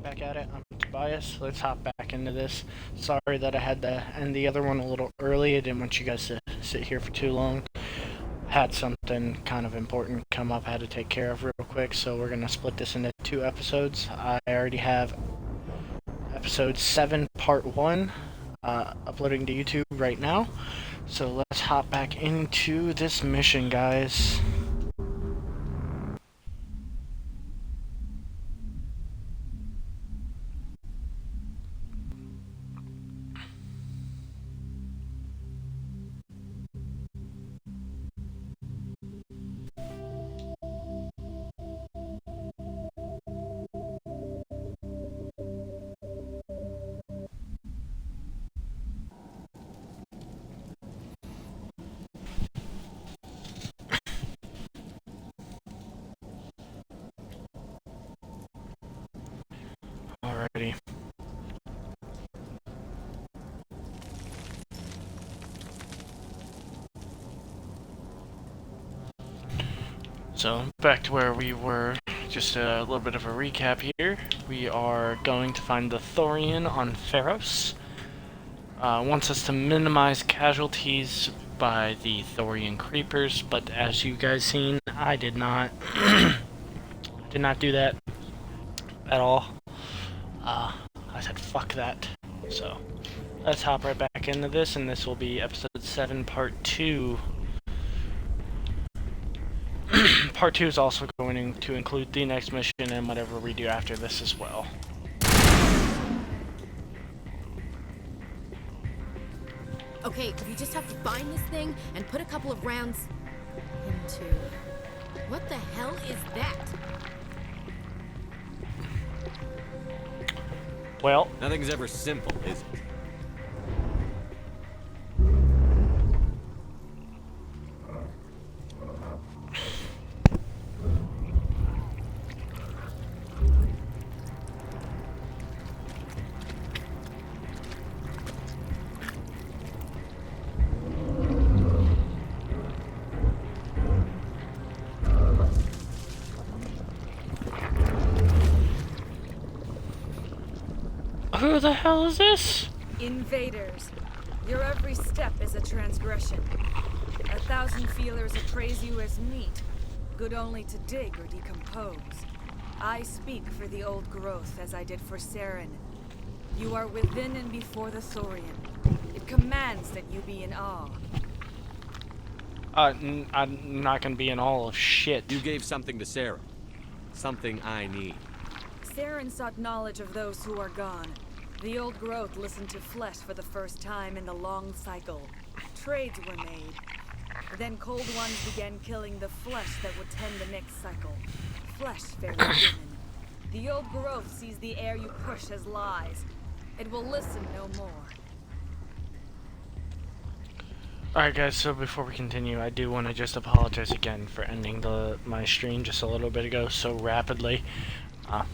back at it. I'm Tobias. Let's hop back into this. Sorry that I had to end the other one a little early. I didn't want you guys to sit here for too long. Had something kind of important come up I had to take care of real quick, so we're going to split this into 2 episodes. I already have episode 7, part 1, uploading to YouTube right now. So let's hop back into this mission, guys. Alrighty. So, back to where we were, just a little bit of a recap here. We are going to find the Thorian on Pharos. Wants us to minimize casualties by the Thorian creepers, but as you guys seen, I did not do that at all. I said fuck that. So, let's hop right back into this, and this will be episode 7, part 2. Part 2 is also going to include the next mission and whatever we do after this as well. Okay, we just have to find this thing and put a couple of rounds into... What the hell is that? Well, nothing's ever simple, is it? who the hell is this? Invaders. Your every step is a transgression. 1,000 feelers appraise you as meat, good only to dig or decompose. I speak for the old growth as I did for Saren. You are within and before the Thorian. It commands that you be in awe. I'm not gonna be in all of shit. You gave something to Sarah. Something I need. Saren sought knowledge of those who are gone. The old growth listened to flesh for the first time in the long cycle. Trades were made. Then cold ones began killing the flesh that would tend the next cycle. Flesh fairly given. The old growth sees the air you push as lies. It will listen no more. Alright guys, so before we continue, I do want to just apologize again for ending my stream just a little bit ago so rapidly.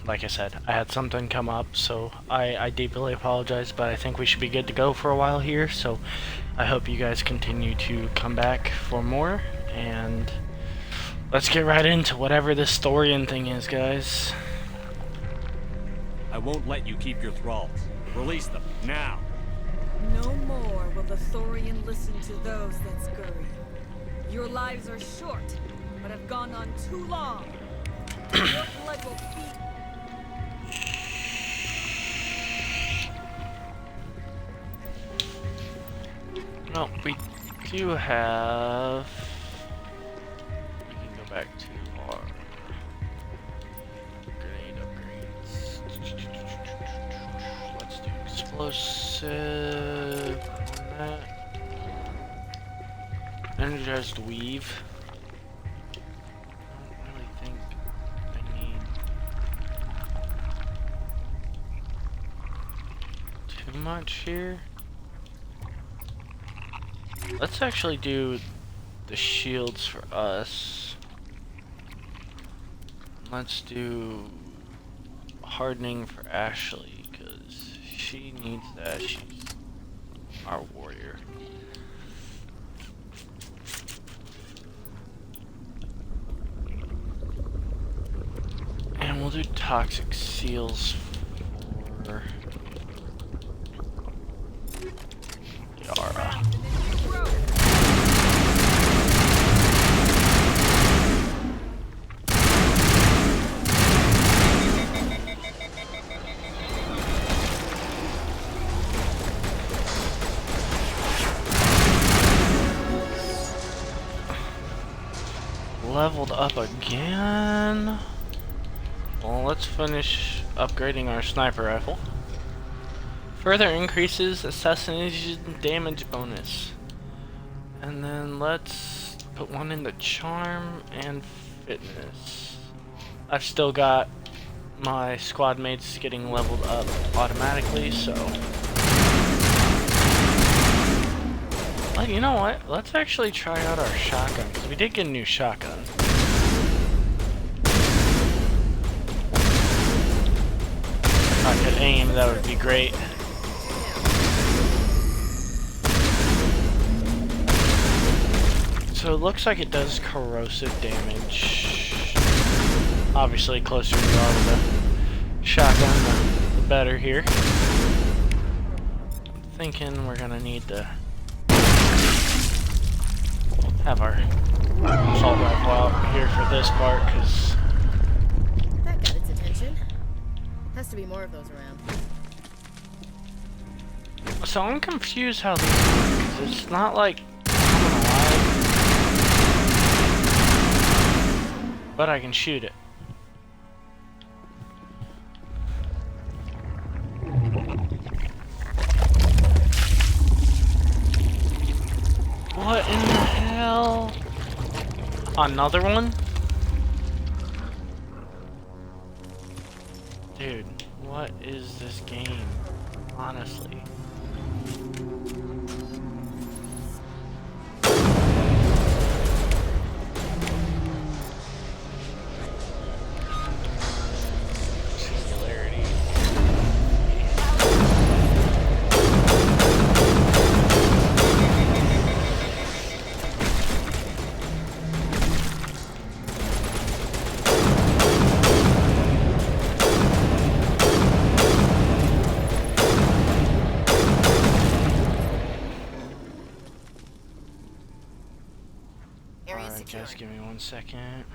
Like I said, I had something come up, so I deeply apologize, but I think we should be good to go for a while here, so I hope you guys continue to come back for more, and let's get right into whatever this Thorian thing is, guys. I won't let you keep your thralls. Release them, now! No more will the Thorian listen to those that scurry. Your lives are short, but have gone on too long. Your blood will feed. Well, we do have... We can go back to our grenade upgrades. Let's do explosive on that. Energized weave. I don't really think I need too much here. Let's actually do the shields for us. Let's do hardening for Ashley, because she needs that. She's our warrior. And we'll do toxic seals Yara. Leveled up again. Well, let's finish upgrading our sniper rifle. Further increases assassination damage bonus. And then let's put one in the charm and fitness. I've still got my squad mates getting leveled up automatically, so. Well, you know what? Let's actually try out our shotgun, because we did get a new shotgun. If I could aim, that would be great. So it looks like it does corrosive damage. Obviously, closer you are with a shotgun, the better here. I'm thinking we're gonna need to have our assault rifle out here for this part, because That got its attention. Has to be more of those around. so I'm confused how these work, 'cause it's not like coming alive, but I can shoot it. What in the hell? Another one? Dude, what is this game? Honestly. Singularity. Area Alright, secure. guys, give me 1 second.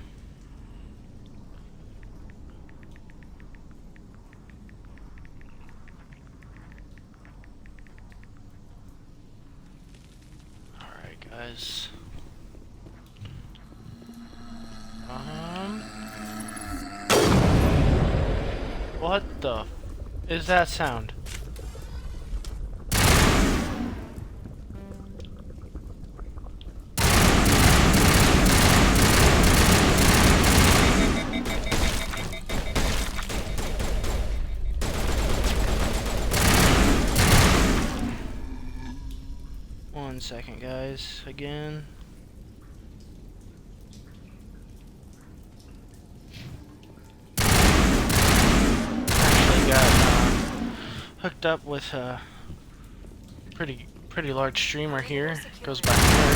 Alright, guys. What the is that sound? One second, guys. Again. Actually got hooked up with a pretty large streamer here. Goes back there.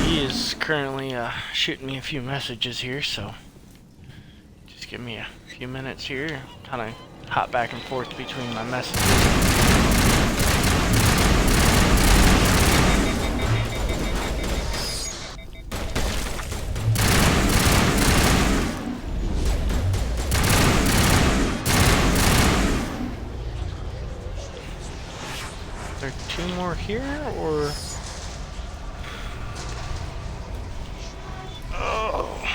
He is currently shooting me a few messages here, so just give me a few minutes here. Kind of hop back and forth between my messages. Are there two more here, or? Oh.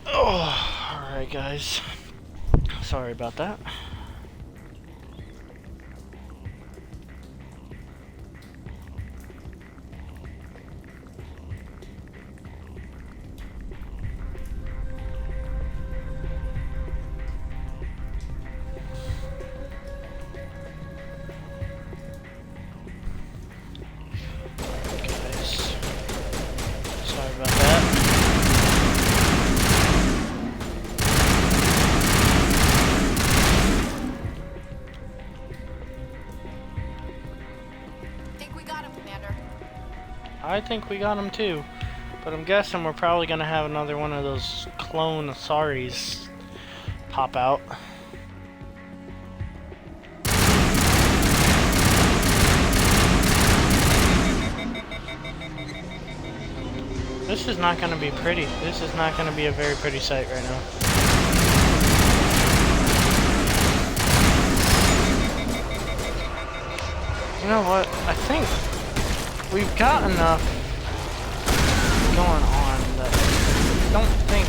Oh, alright guys. Sorry about that. Guys, sorry about that. I think we got him too. But I'm guessing we're probably gonna have another one of those clone Asaris pop out. This is not gonna be pretty. This is not gonna be a very pretty sight right now. You know what? I think we've got enough going on that I don't think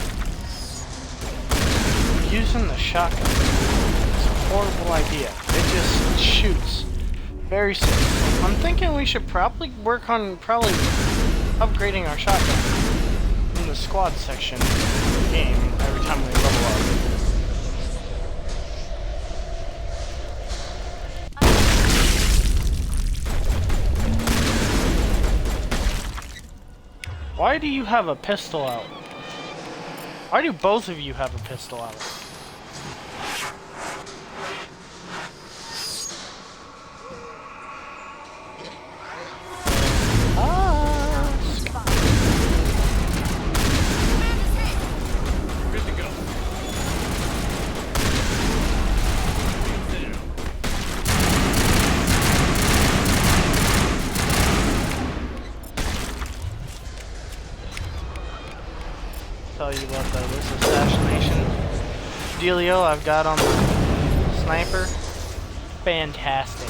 using the shotgun is a horrible idea. It just shoots very safe. I'm thinking we should probably work on upgrading our shotgun in the squad section of the game every time we level up. Why do you have a pistol out? Why do both of you have a pistol out? Good to go. Tell you what though, this assassination dealio I've got on my sniper, fantastic.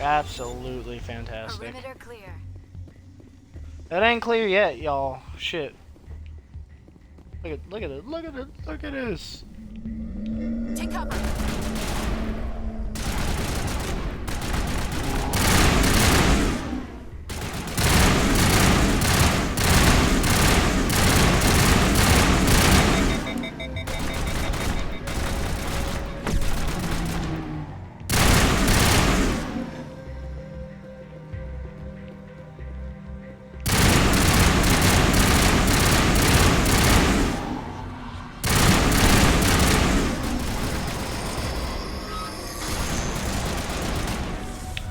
Absolutely fantastic. Perimeter clear. That ain't clear yet, y'all. Shit. Look at it, look at it, look at this. Take cover.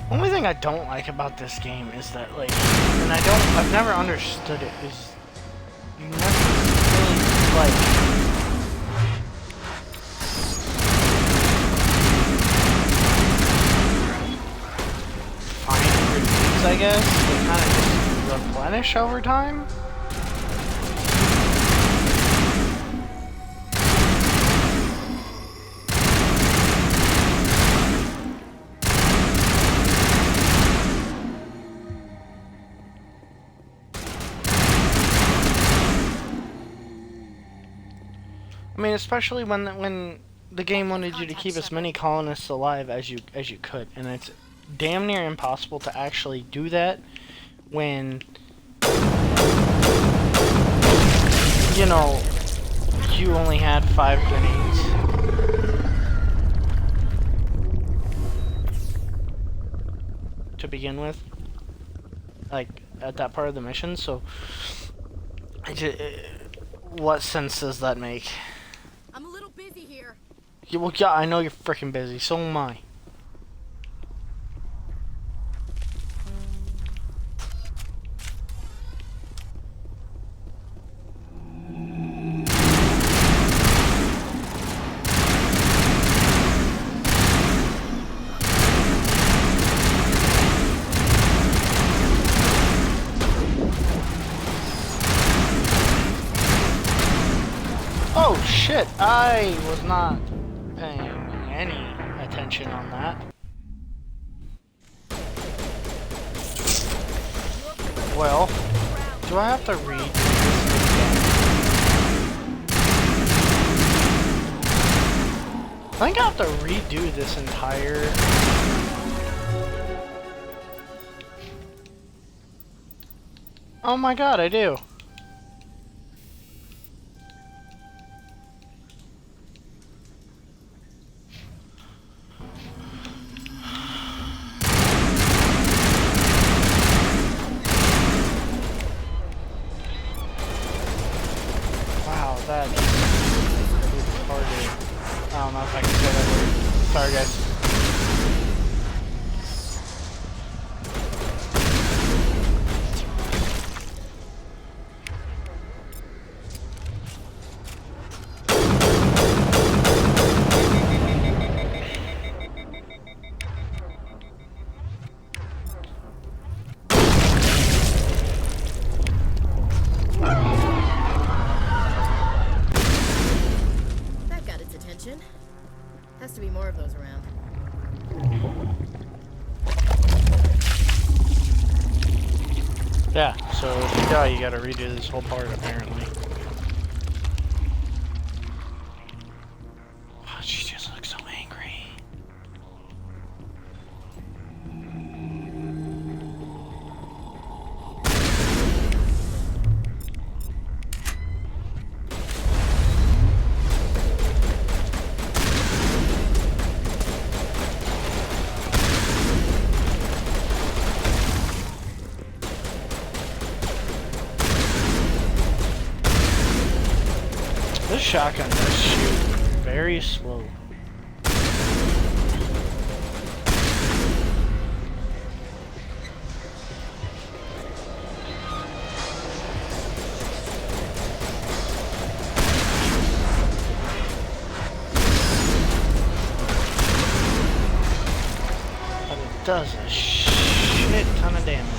Only thing I don't like about this game is that, like, and I've never understood it, is you never really, like, find grenades, I guess. They kind of just replenish over time. I mean, especially when the game wanted you to keep as many colonists alive as you could, and it's damn near impossible to actually do that when, you know, you only had 5 grenades. To begin with, like, at that part of the mission, so what sense does that make? I'm a little busy here. Yeah, well, yeah, I know you're freaking busy. So am I. Oh shit, I was not paying any attention on that. Well, do I have to read this again? I think I have to redo this entire... Oh my god, I do. That is retarded. don't know if I can say that word. Sorry, guys. That got its attention. Has to be more of those around. Yeah, so if you die, you gotta redo this whole part, apparently. Oh, she just looks so angry. This shotgun does shoot very slow. But it does a shit ton of damage.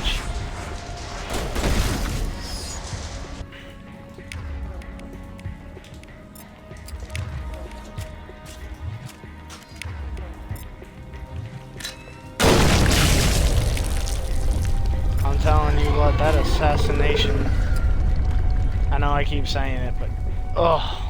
I'm telling you what, that assassination. I know I keep saying it, but ugh.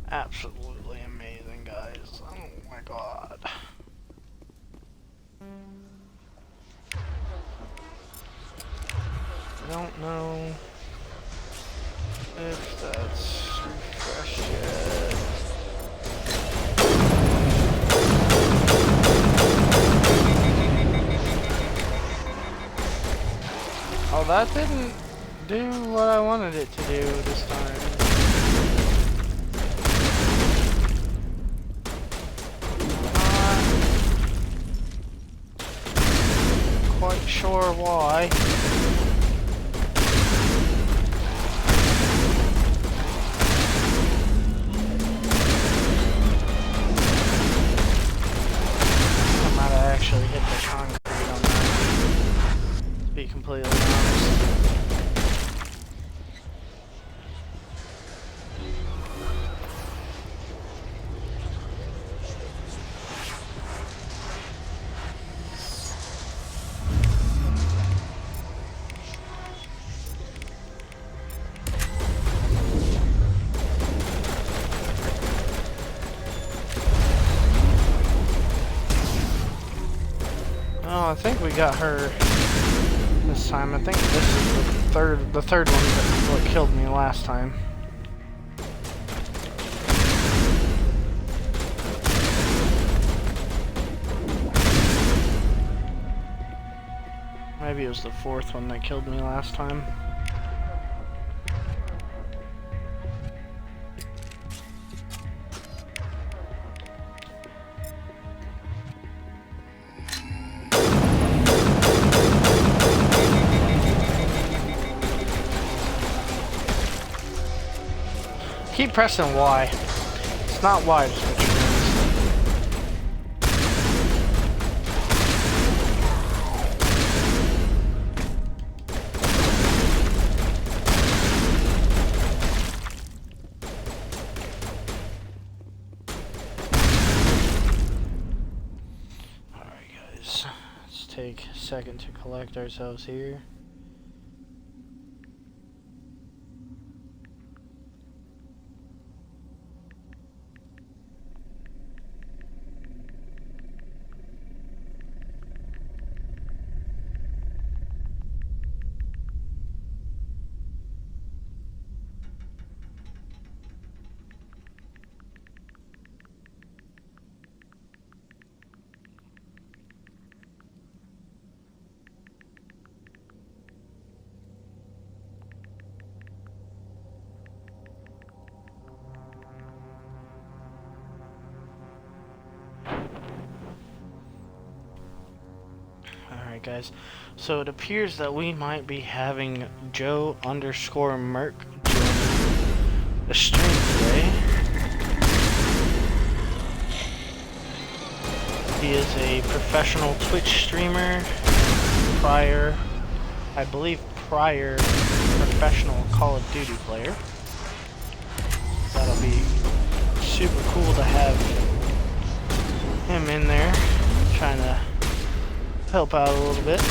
Absolutely amazing, guys. Oh my god. I don't know if that's refreshed yet. Oh, that didn't do what I wanted it to do this time. Quite sure why. I might have actually hit the concrete on that, to be completely honest. Oh, I think we got her this time. I think this is the third one that what killed me last time. Maybe it was the fourth one that killed me last time. Keep pressing Y. It's not Y to switch your Alright guys, let's take a second to collect ourselves here. Alright guys, so it appears that we might be having Joe_Merc join the stream today. He is a professional Twitch streamer, I believe prior professional Call of Duty player. That'll be super cool to have him in there, trying to help out a little bit.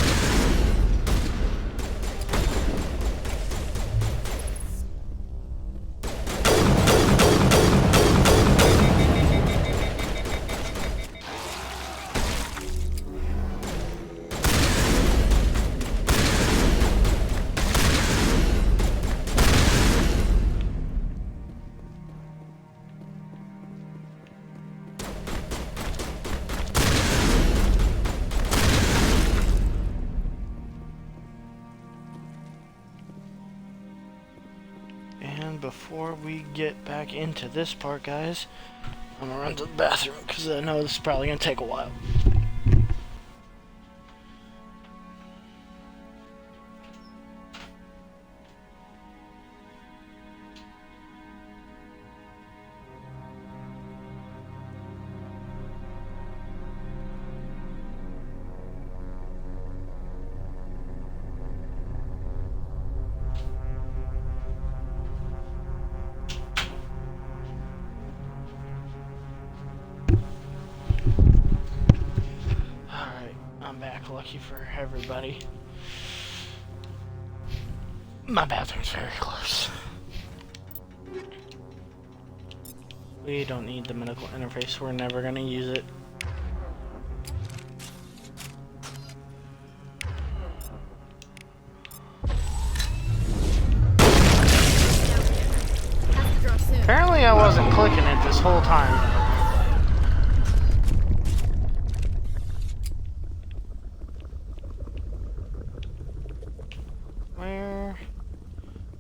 Before we get back into this part, guys, I'm gonna run to the bathroom because I know this is probably gonna take a while. Lucky for everybody, my bathroom's very close. We don't need the medical interface, we're never gonna use it. Apparently I wasn't clicking it this whole time.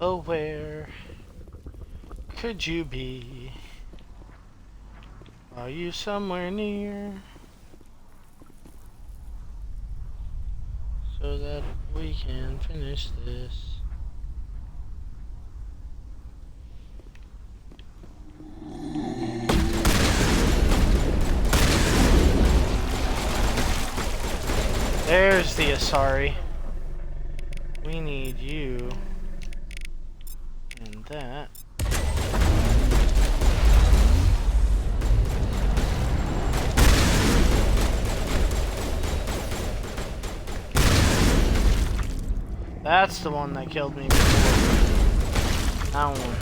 Oh, where could you be? Are you somewhere near? So that we can finish this. There's the Asari. We need you. And that. That's the one that killed me before. That one.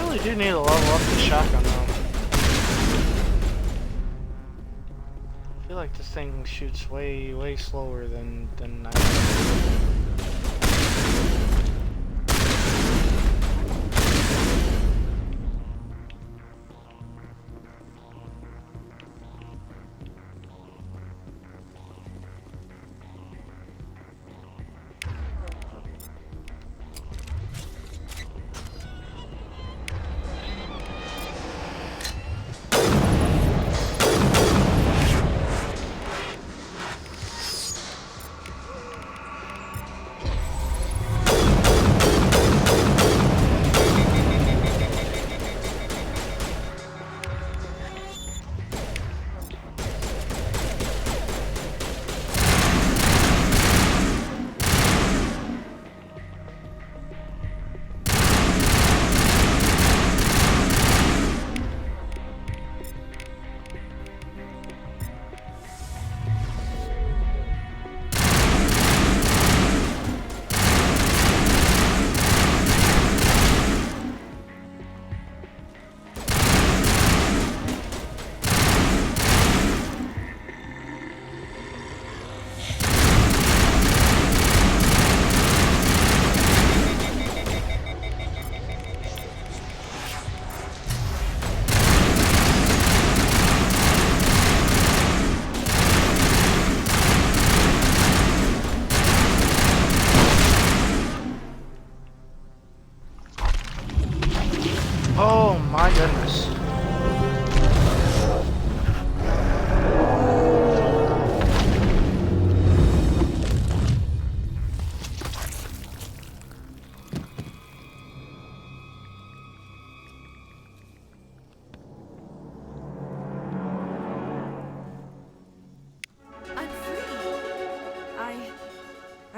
We do need to level up the shotgun though. I feel like this thing shoots way slower than I.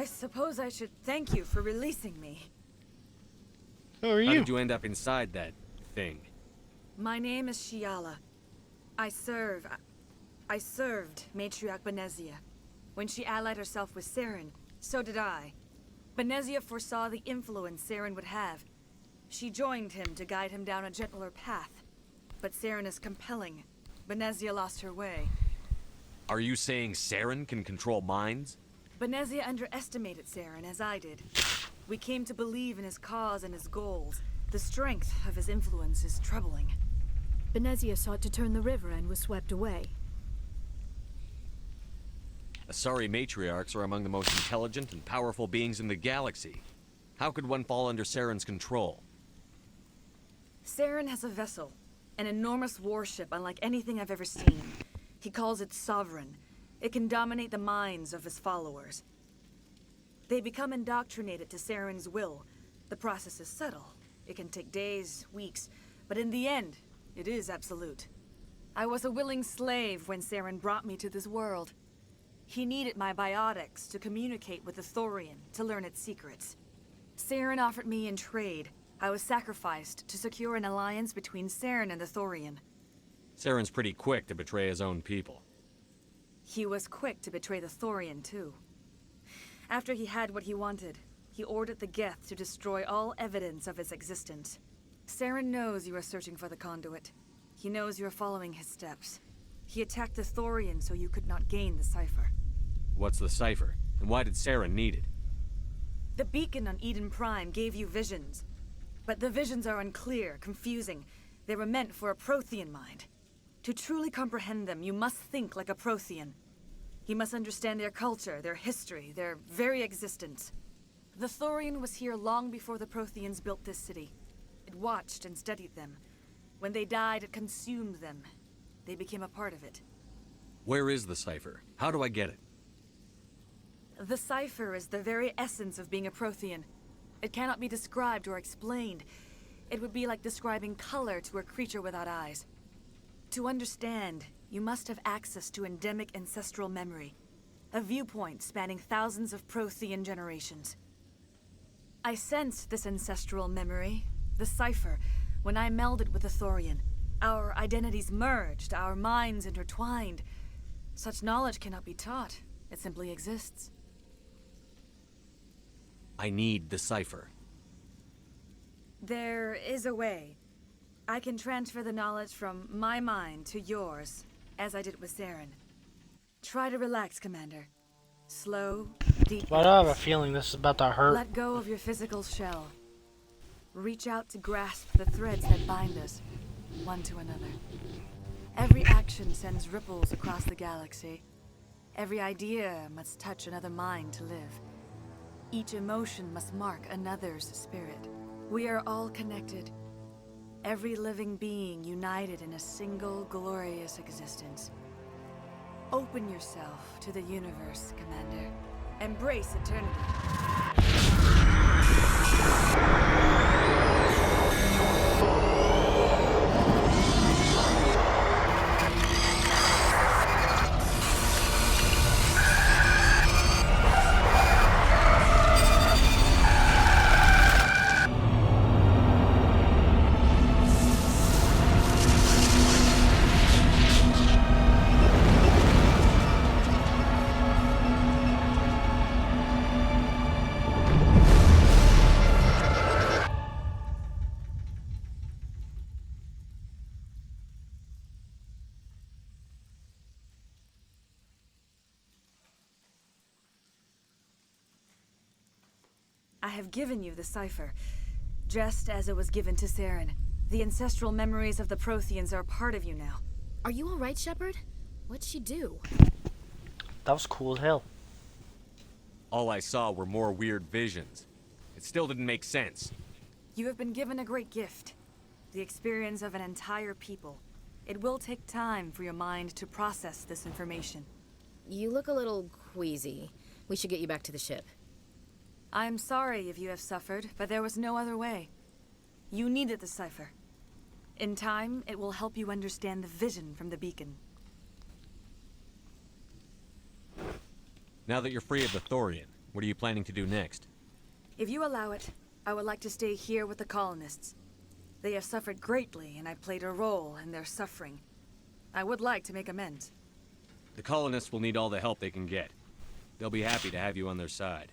I suppose I should thank you for releasing me. Who are How you? did you end up inside that thing? My name is Shiala. I served Matriarch Benezia. When she allied herself with Saren, so did I. Benezia foresaw the influence Saren would have. She joined him to guide him down a gentler path. But Saren is compelling. Benezia lost her way. Are you saying Saren can control minds? Benezia underestimated Saren, as I did. We came to believe in his cause and his goals. The strength of his influence is troubling. Benezia sought to turn the river and was swept away. Asari matriarchs are among the most intelligent and powerful beings in the galaxy. How could one fall under Saren's control? Saren has a vessel, an enormous warship unlike anything I've ever seen. He calls it Sovereign. It can dominate the minds of his followers. They become indoctrinated to Saren's will. The process is subtle. It can take days, weeks, but in the end, it is absolute. I was a willing slave when Saren brought me to this world. He needed my biotics to communicate with the Thorian, to learn its secrets. Saren offered me in trade. I was sacrificed to secure an alliance between Saren and the Thorian. Saren's pretty quick to betray his own people. He was quick to betray the Thorian, too. After he had what he wanted, he ordered the Geth to destroy all evidence of its existence. Saren knows you are searching for the conduit. He knows you are following his steps. He attacked the Thorian so you could not gain the cipher. What's the cipher? And why did Saren need it? The beacon on Eden Prime gave you visions. But the visions are unclear, confusing. They were meant for a Prothean mind. To truly comprehend them, you must think like a Prothean. You must understand their culture, their history, their very existence. The Thorian was here long before the Protheans built this city. It watched and studied them. When they died, it consumed them. They became a part of it. Where is the cipher? How do I get it? The cipher is the very essence of being a Prothean. It cannot be described or explained. It would be like describing color to a creature without eyes. To understand, you must have access to endemic ancestral memory, a viewpoint spanning thousands of Prothean generations. I sensed this ancestral memory, the cipher, when I melded with the Thorian. Our identities merged, our minds intertwined. Such knowledge cannot be taught. It simply exists. I need the cipher. There is a way. I can transfer the knowledge from my mind to yours, as I did with Saren. Try to relax, Commander. Slow, deep Why do I have a breaths. feeling this is about to hurt? Let go of your physical shell. Reach out to grasp the threads that bind us, one to another. Every action sends ripples across the galaxy. Every idea must touch another mind to live. Each emotion must mark another's spirit. We are all connected. Every living being united in a single glorious existence. Open yourself to the universe, Commander. Embrace eternity. I have given you the cipher, just as it was given to Saren. The ancestral memories of the Protheans are a part of you now. Are you alright, Shepard? What'd she do? That was cool as hell. All I saw were more weird visions. It still didn't make sense. You have been given a great gift. The experience of an entire people. It will take time for your mind to process this information. You look a little queasy. We should get you back to the ship. I'm sorry if you have suffered, but there was no other way. You needed the cipher. In time, it will help you understand the vision from the beacon. Now that you're free of the Thorian, What are you planning to do next? If you allow it, I would like to stay here with the colonists. They have suffered greatly, and I played a role in their suffering. I would like to make amends. The colonists will need all the help they can get. They'll be happy to have you on their side.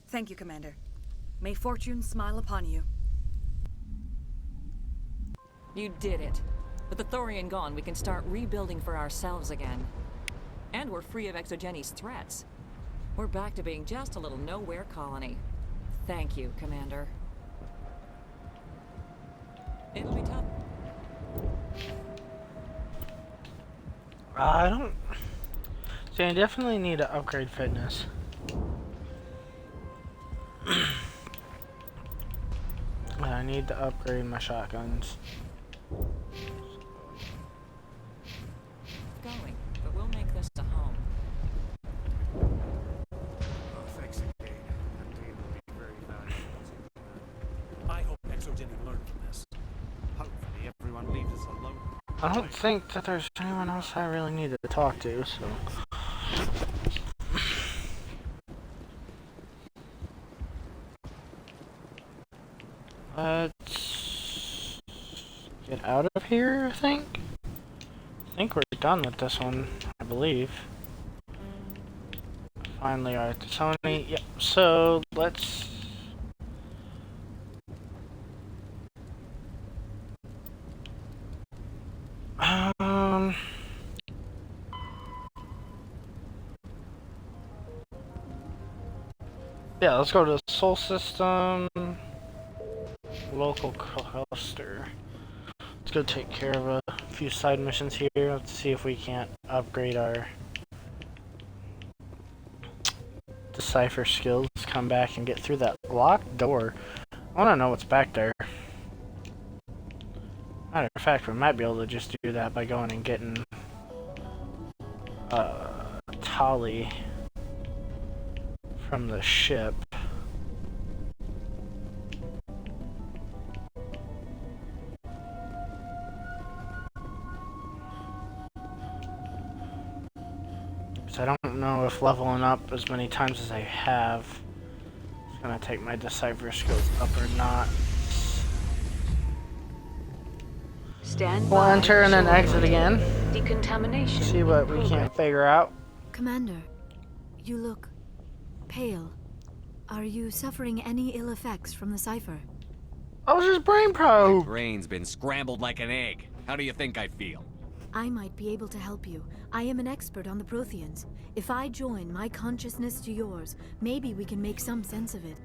Thank you, Commander. May fortune smile upon you. You did it. With the Thorian gone, we can start rebuilding for ourselves again. And we're free of Exogeni's threats. We're back to being just a little nowhere colony. Thank you, Commander. It'll be tough. I don't... See, I definitely need to upgrade fitness. I need to upgrade my shotguns. Going, but we'll make this a home. Oh, thanks again. That day will be very valuable. I hope Exogeny learned from this. Hopefully everyone leaves us alone. I don't think that there's anyone else I really need to talk to, so... Let's get out of here, I think. I think we're done with this one, I believe. Finally are at the Sony. Yep, so let's... Yeah, let's go to the Sol System. Local cluster. Let's go take care of a few side missions here. Let's see if we can't upgrade our decipher skills. Come back and get through that locked door. I want to know what's back there. Matter of fact, we might be able to just do that by going and getting Tali from the ship. I don't know if leveling up as many times as I have is gonna take my decipher skills up or not. Stand We'll by. enter and then exit again. Decontamination. See what we can't figure out. Commander, you look pale. Are you suffering any ill effects from the cipher? I was just brain My probe. brain's been scrambled like an egg. How do you think I feel? I might be able to help you. I am an expert on the Protheans. If I join my consciousness to yours, maybe we can make some sense of it.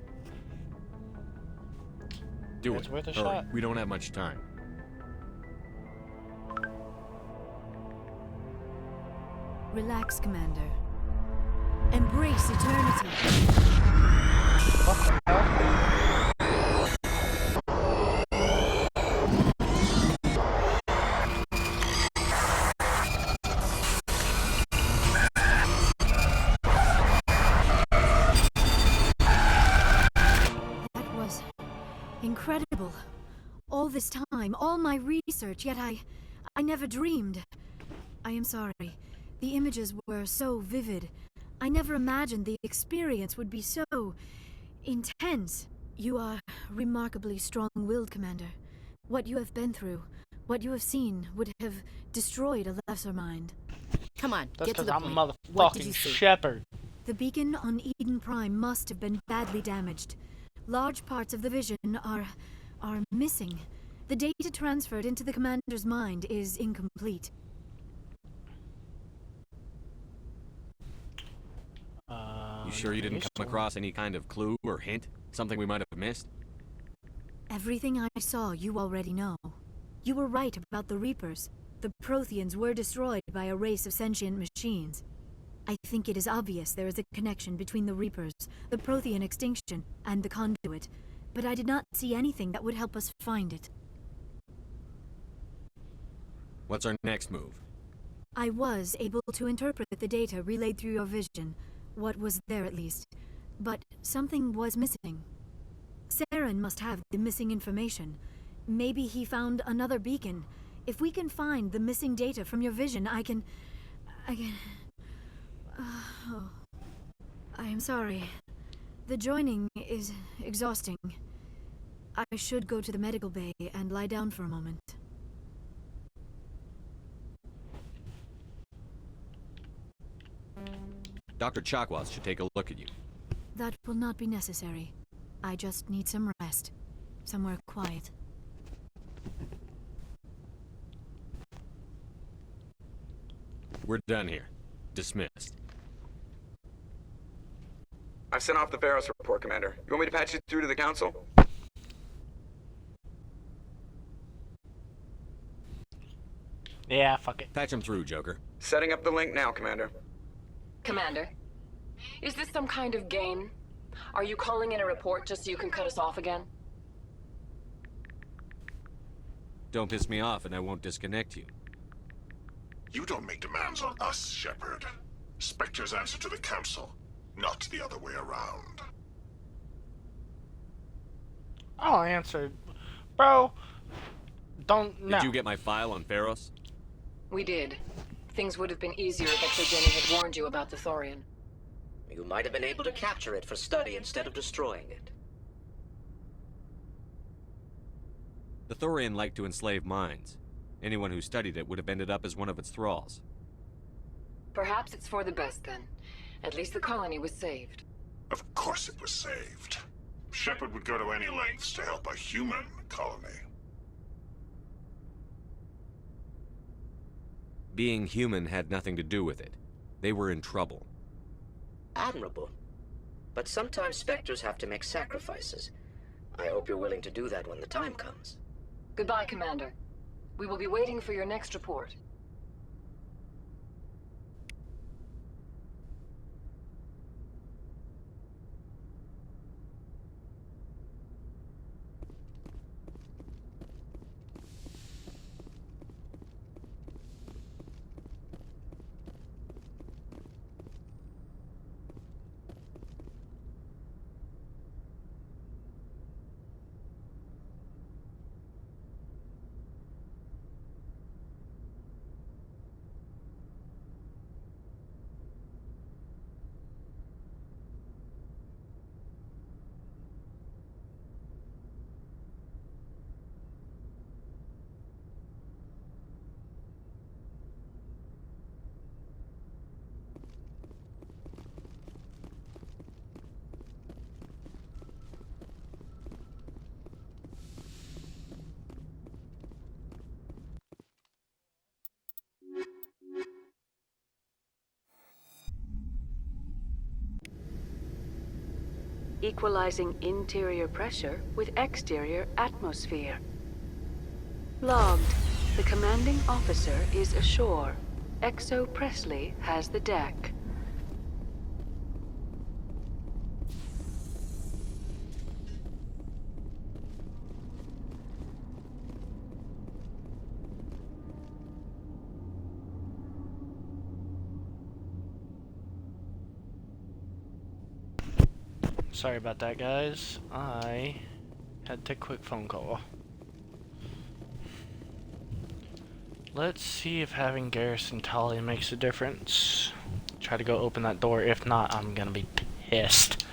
Do It's it. worth a Hurry. shot. We don't have much time. Relax, Commander. Embrace eternity. That was incredible. All this time, all my research, yet I never dreamed. I am sorry. The images were so vivid. I never imagined the experience would be so intense. You are remarkably strong-willed, Commander. What you have been through, what you have seen, would have destroyed a lesser mind. Come on, That's get to because the I'm point. a What did you motherfucking see? shepherd. The beacon on Eden Prime must have been badly damaged. Large parts of the vision are missing. The data transferred into the commander's mind is incomplete. You sure you didn't come across any kind of clue or hint? Something we might have missed? Everything I saw, you already know. You were right about the Reapers. The Protheans were destroyed by a race of sentient machines. I think it is obvious there is a connection between the Reapers, the Prothean extinction, and the Conduit, but I did not see anything that would help us find it. What's our next move? I was able to interpret the data relayed through your vision, what was there at least, but something was missing. Saren must have the missing information. Maybe he found another beacon. If we can find the missing data from your vision, I can... Oh. I am sorry. The joining is exhausting. I should go to the medical bay and lie down for a moment. Dr. Chakwas should take a look at you. That will not be necessary. I just need some rest. Somewhere quiet. We're done here. Dismissed. I've sent off the Pharos report, Commander. You want me to patch you through to the Council? Yeah, fuck it. Patch him through, Joker. Setting up the link now, Commander. Commander, is this some kind of game? Are you calling in a report just so you can cut us off again? Don't piss me off and I won't disconnect you. You don't make demands on us, Shepard. Spectres answer to the Council, not the other way around. I'll answer. Bro, don't... No. Did you get my file on Pharos? We did. Things would have been easier if ExoGeni had warned you about the Thorian. You might have been able to capture it for study instead of destroying it. The Thorian liked to enslave minds. Anyone who studied it would have ended up as one of its thralls. Perhaps it's for the best then. At least the colony was saved. Of course it was saved. Shepard would go to any lengths to help a human colony. Being human had nothing to do with it. They were in trouble. Admirable. But sometimes Spectres have to make sacrifices. I hope you're willing to do that when the time comes. Goodbye, Commander. We will be waiting for your next report. Equalizing interior pressure with exterior atmosphere. Logged. The commanding officer is ashore. Exo Presley has the deck. Sorry about that, guys. I had to take a quick phone call. Let's see if having Garrison Talia makes a difference. Try to go open that door. If not, I'm gonna be pissed.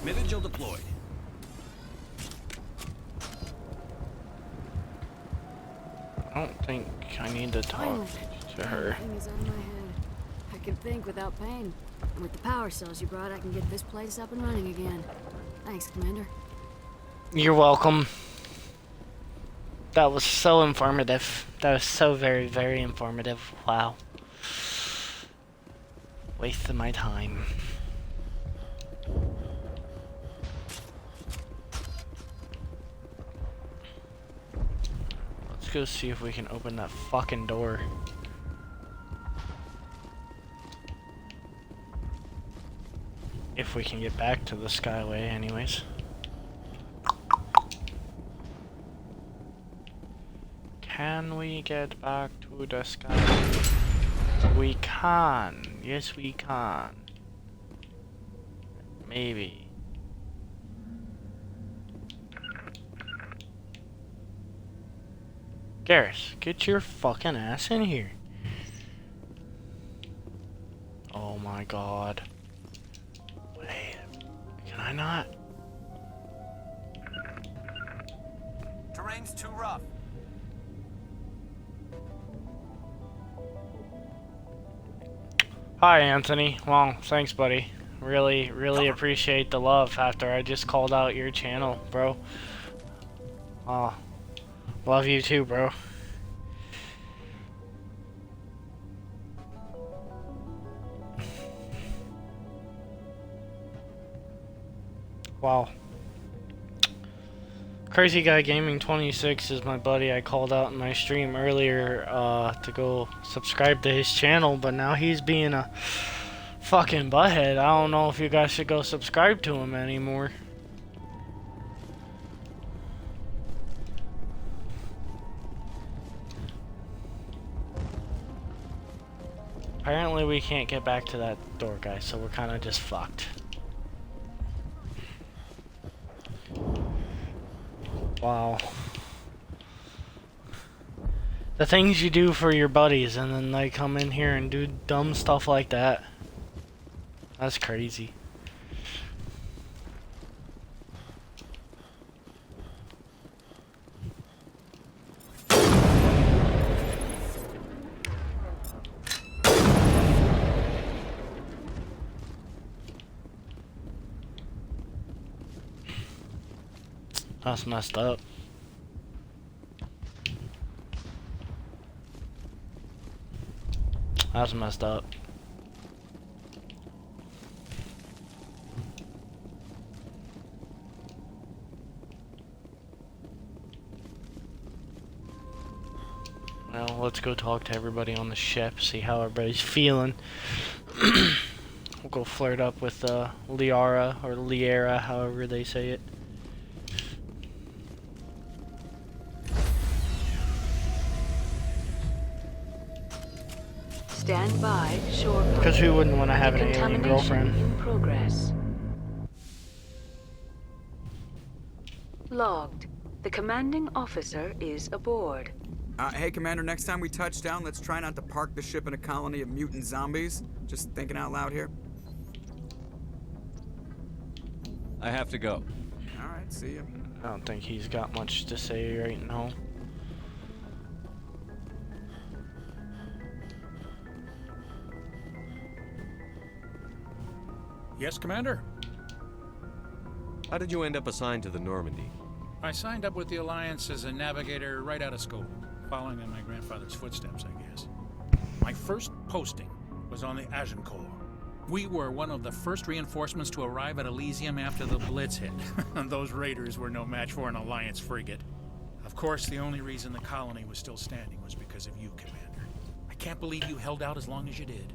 Mitchell deployed. I don't think I need to talk to her. Everything is out of my head. I can think without pain. And with the power cells you brought, I can get this place up and running again. Thanks, Commander. You're welcome. That was so informative. That was so very, very informative. Wow. Wasted my time. Let's go see if we can open that fucking door. If we can get back to the Skyway, anyways. Can we get back to the Skyway? We can. Yes, we can. Maybe. Garrus, get your fucking ass in here. Oh my god. Wait, can I not? Terrain's too rough. Hi, Anthony. Well, thanks, buddy. Really appreciate the love after I just called out your channel, bro. Love you too, bro. Wow. Crazy Guy Gaming 26 is my buddy. I called out in my stream earlier to go subscribe to his channel, but now he's being a fucking butthead. I don't know if you guys should go subscribe to him anymore. Apparently we can't get back to that door, guys, so we're kind of just fucked. Wow. The things you do for your buddies and then they come in here and do dumb stuff like that. That's crazy. That's messed up. That's messed up. Well, let's go talk to everybody on the ship, see how everybody's feeling. We'll go flirt up with Liara, or Liara, however they say it. Stand by, shore. Because who wouldn't want to have an alien girlfriend? In progress. Logged. The commanding officer is aboard. Hey, Commander, next time we touch down, let's try not to park the ship in a colony of mutant zombies. Just thinking out loud here. I have to go. Alright, see ya. I don't think he's got much to say right now. Yes, Commander? How did you end up assigned to the Normandy? I signed up with the Alliance as a navigator right out of school, following in my grandfather's footsteps, I guess. My first posting was on the Agincourt. We were one of the first reinforcements to arrive at Elysium after the Blitz hit. Those raiders were no match for an Alliance frigate. Of course, the only reason the colony was still standing was because of you, Commander. I can't believe you held out as long as you did.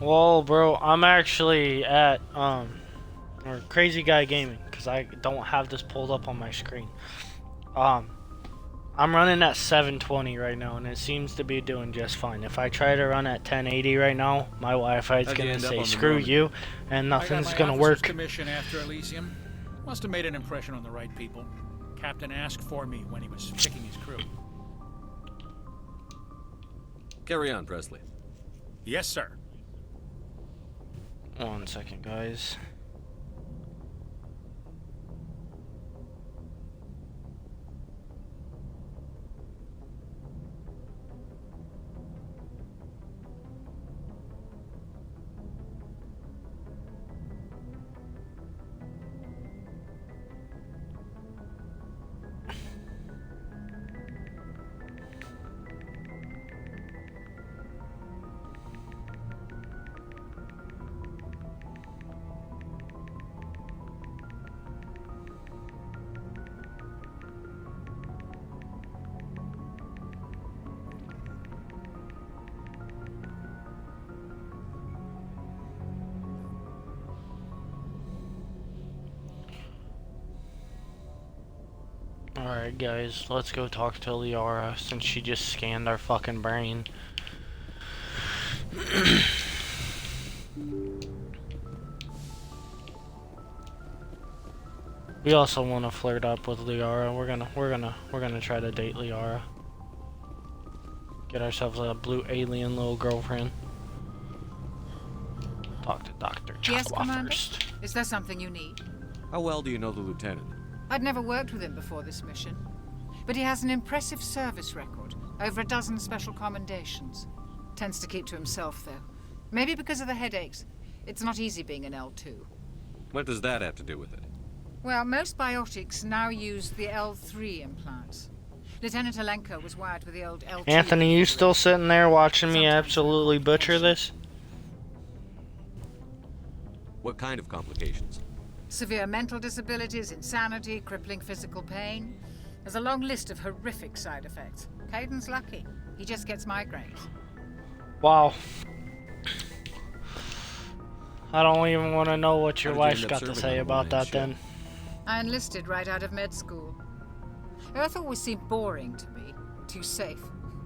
Well, bro, I'm actually at or Crazy Guy Gaming, because I don't have this pulled up on my screen. I'm running at 720 right now, and it seems to be doing just fine. If I try to run at 1080 right now, my Wi-Fi is gonna say screw you, and nothing's gonna work. Commission after Elysium must have made an impression on the right people. Captain asked for me when he was picking his crew. Carry on, Presley. Yes, sir. 1 second, guys. Alright guys, let's go talk to Liara since she just scanned our fucking brain. We also want to flirt up with Liara. We're gonna try to date Liara. Get ourselves a blue alien little girlfriend. Talk to Dr. Yes, Chakwa Commander? first. Is there something you need? How well do you know the lieutenant? I'd never worked with him before this mission, but he has an impressive service record, over a dozen special commendations. Tends to keep to himself, though. Maybe because of the headaches. It's not easy being an L2. What does that have to do with it? Well, most biotics now use the L3 implants. Lieutenant Alenko was wired with the old L2. Anthony, you still sitting there watching me absolutely butcher this? What kind of complications? Severe mental disabilities, insanity, crippling physical pain. There's a long list of horrific side effects. Caden's lucky. He just gets migraines. Wow. I don't even want to know what your How did you wife's end up got to serving say on a about one-man that ship? then. I enlisted right out of med school. Earth always seemed boring to me. Too safe,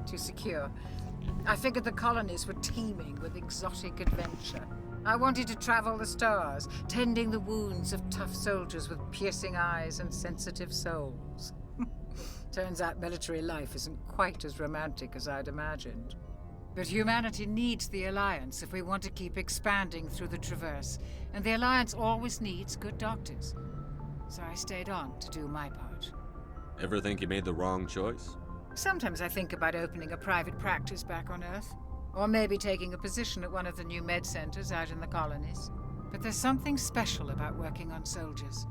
too secure. I figured the colonies were teeming with exotic adventure. I wanted to travel the stars, tending the wounds of tough soldiers with piercing eyes and sensitive souls. Turns out military life isn't quite as romantic as I'd imagined. But humanity needs the Alliance if we want to keep expanding through the Traverse, and the Alliance always needs good doctors. So I stayed on to do my part. Ever think you made the wrong choice? Sometimes I think about opening a private practice back on Earth, or maybe taking a position at one of the new med centers out in the colonies. But there's something special about working on soldiers.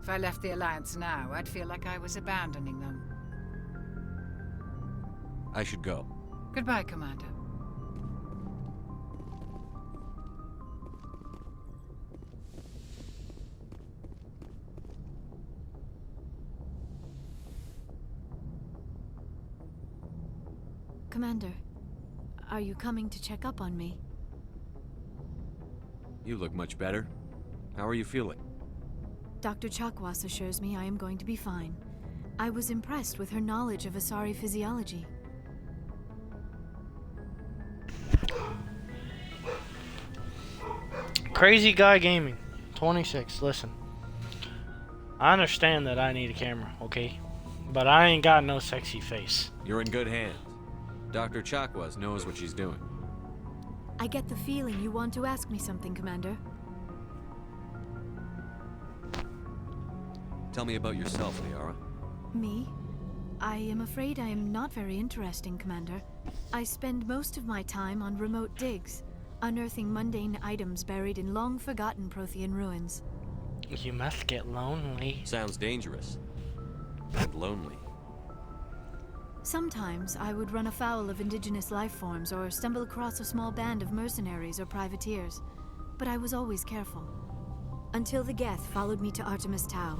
If I left the Alliance now, I'd feel like I was abandoning them. I should go. Goodbye, Commander. Commander, are you coming to check up on me? You look much better. How are you feeling? Dr. Chakwas assures me I am going to be fine. I was impressed with her knowledge of Asari physiology. Crazy Guy Gaming, 26. Listen, I understand that I need a camera, okay? But I ain't got no sexy face. You're in good hands. Dr. Chakwas knows what she's doing. I get the feeling you want to ask me something, Commander. Tell me about yourself, Liara. Me? I am afraid I am not very interesting, Commander. I spend most of my time on remote digs, unearthing mundane items buried in long-forgotten Prothean ruins. You must get lonely. Sounds dangerous. And lonely. Sometimes I would run afoul of indigenous life forms or stumble across a small band of mercenaries or privateers, but I was always careful. Until the Geth followed me to Artemis Tau,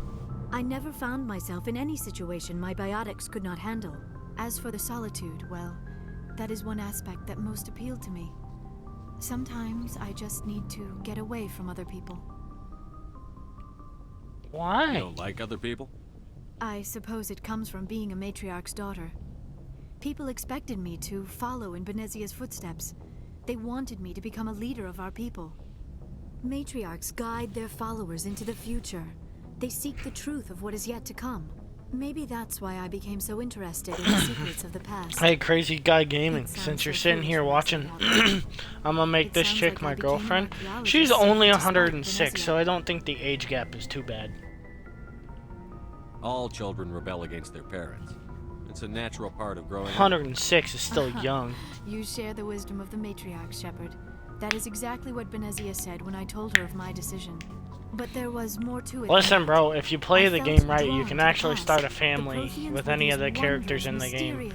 I never found myself in any situation my biotics could not handle. As for the solitude, well, that is one aspect that most appealed to me. Sometimes I just need to get away from other people. Why? You don't like other people? I suppose it comes from being a matriarch's daughter. People expected me to follow in Benezia's footsteps. They wanted me to become a leader of our people. Matriarchs guide their followers into the future. They seek the truth of what is yet to come. Maybe that's why I became so interested in the secrets of the past. Hey, Crazy Guy Gaming, since you're sitting here watching, I'm gonna make this chick my girlfriend. She's only 106, so I don't think the age gap is too bad. All children rebel against their parents. It's a natural part of growing up. 106 is still young. You share the wisdom of the matriarch, Shepard. That is exactly what Benezia said when I told her of my decision. But there was more to it. Listen, bro, if you play the game right, you can actually start a family with any of the characters in the game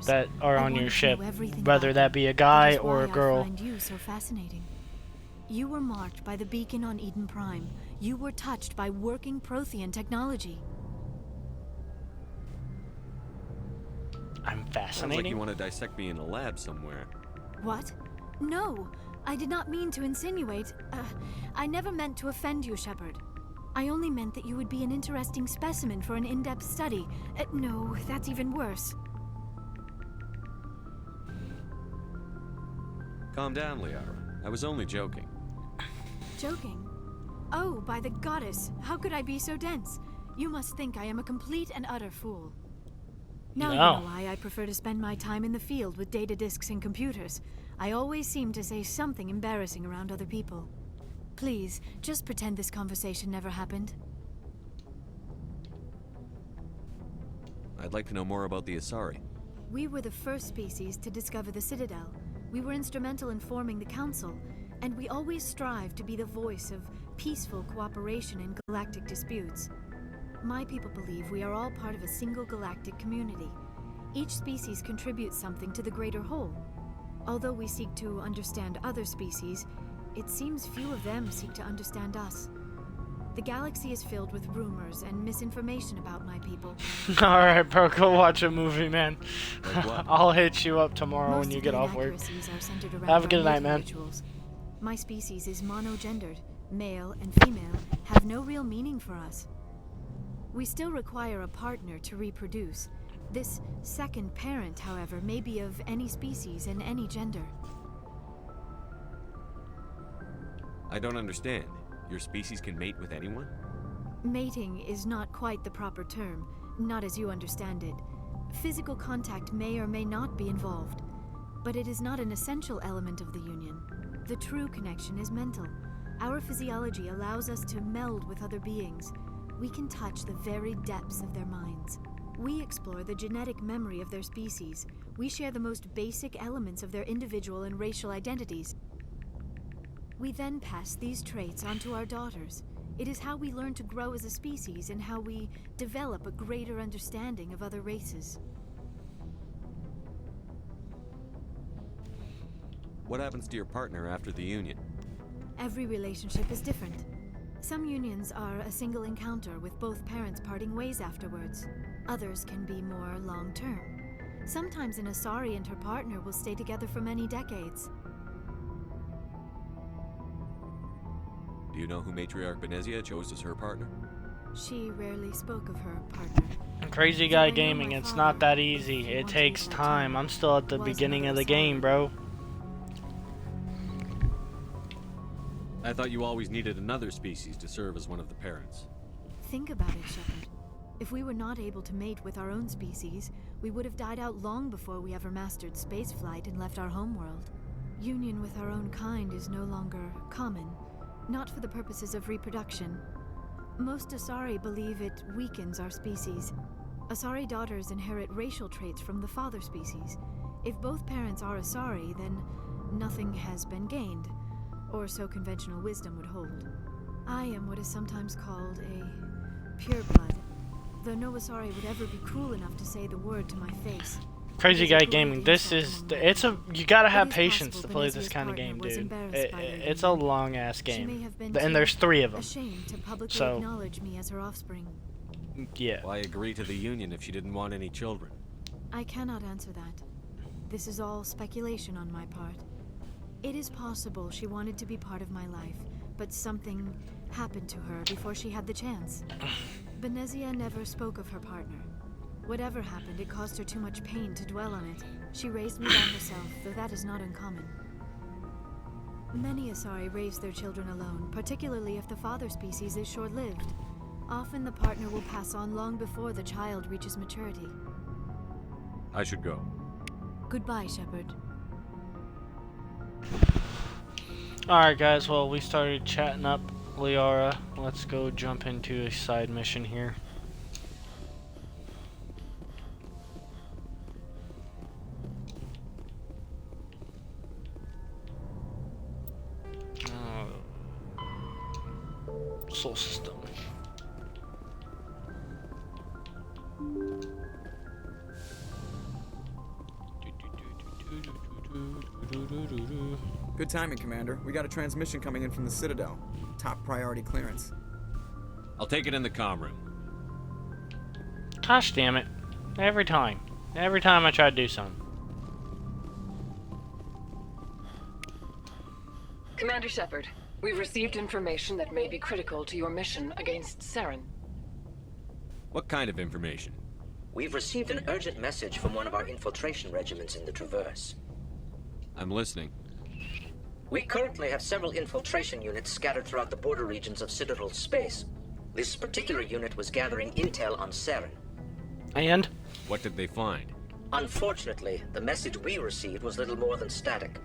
that are on your ship, whether that be a guy or a girl. I find you so fascinating. You were marked by the beacon on Eden Prime. You were touched by working Prothean technology. I'm Sounds fascinating. like you want to dissect me in a lab somewhere. What? No, I did not mean to insinuate. I never meant to offend you, Shepard. I only meant that you would be an interesting specimen for an in-depth study. No, that's even worse. Calm down, Liara. I was only joking. Joking? Oh, by the goddess, how could I be so dense? You must think I am a complete and utter fool. Now you know why I prefer to spend my time in the field with data disks and computers. I always seem to say something embarrassing around other people. Please, just pretend this conversation never happened. I'd like to know more about the Asari. We were the first species to discover the Citadel. We were instrumental in forming the Council, and we always strive to be the voice of peaceful cooperation in galactic disputes. My people believe we are all part of a single galactic community. Each species contributes something to the greater whole. Although we seek to understand other species, it seems few of them seek to understand us. The galaxy is filled with rumors and misinformation about my people. Alright, bro, go watch a movie, man. Like what? I'll hit you up tomorrow when you get off work. Have a good night, man. Rituals. My species is monogendered. Male and female have no real meaning for us. We still require a partner to reproduce. This second parent, however, may be of any species and any gender. I don't understand. Your species can mate with anyone? Mating is not quite the proper term, not as you understand it. Physical contact may or may not be involved, but it is not an essential element of the union. The true connection is mental. Our physiology allows us to meld with other beings. We can touch the very depths of their minds. We explore the genetic memory of their species. We share the most basic elements of their individual and racial identities. We then pass these traits onto our daughters. It is how we learn to grow as a species and how we develop a greater understanding of other races. What happens to your partner after the union? Every relationship is different. Some unions are a single encounter with both parents parting ways afterwards. Others can be more long-term. Sometimes an Asari and her partner will stay together for many decades. Do you know who Matriarch Benezia chose as her partner? She rarely spoke of her partner. Crazy Guy Gaming, it's not that easy. It takes time. I'm still at the beginning of the game, bro. I thought you always needed another species to serve as one of the parents. Think about it, Shepard. If we were not able to mate with our own species, we would have died out long before we ever mastered spaceflight and left our homeworld. Union with our own kind is no longer common, not for the purposes of reproduction. Most Asari believe it weakens our species. Asari daughters inherit racial traits from the father species. If both parents are Asari, then nothing has been gained, or so conventional wisdom would hold. I am what is sometimes called a pureblood, though no Asari would ever be cruel enough to say the word to my face. Crazy Guy Gaming, this is, you gotta have patience to play this kind of game, dude. It's a long ass game, and there's 3 of them. So, acknowledge me as her offspring. Yeah. Why agree to the union if she didn't want any children? I cannot answer that. This is all speculation on my part. It is possible she wanted to be part of my life, but something happened to her before she had the chance. Benezia never spoke of her partner. Whatever happened, it caused her too much pain to dwell on it. She raised me by herself, though that is not uncommon. Many Asari raise their children alone, particularly if the father species is short-lived. Often the partner will pass on long before the child reaches maturity. I should go. Goodbye, Shepard. Alright guys, well we started chatting up Liara. Let's go jump into a side mission here. Soul system. Good timing, Commander. We got a transmission coming in from the Citadel. Top priority clearance. I'll take it in the comm room. Gosh damn it. Every time I try to do something. Commander Shepard, we've received information that may be critical to your mission against Saren. What kind of information? We've received an urgent message from one of our infiltration regiments in the Traverse. I'm listening. We currently have several infiltration units scattered throughout the border regions of Citadel space. This particular unit was gathering intel on Saren. And? What did they find? Unfortunately, the message we received was little more than static.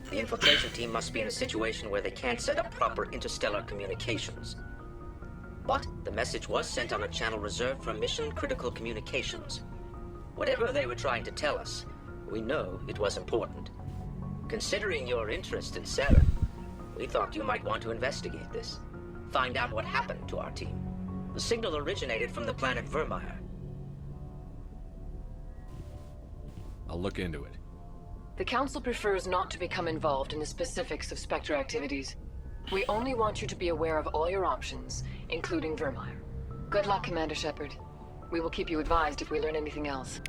The infiltration team must be in a situation where they can't set up proper interstellar communications. But the message was sent on a channel reserved for mission-critical communications. Whatever they were trying to tell us, we know it was important. Considering your interest in Saren, we thought you might want to investigate this. Find out what happened to our team. The signal originated from the planet Vermeer. I'll look into it. The Council prefers not to become involved in the specifics of Spectre activities. We only want you to be aware of all your options, including Vermeer. Good luck, Commander Shepard. We will keep you advised if we learn anything else.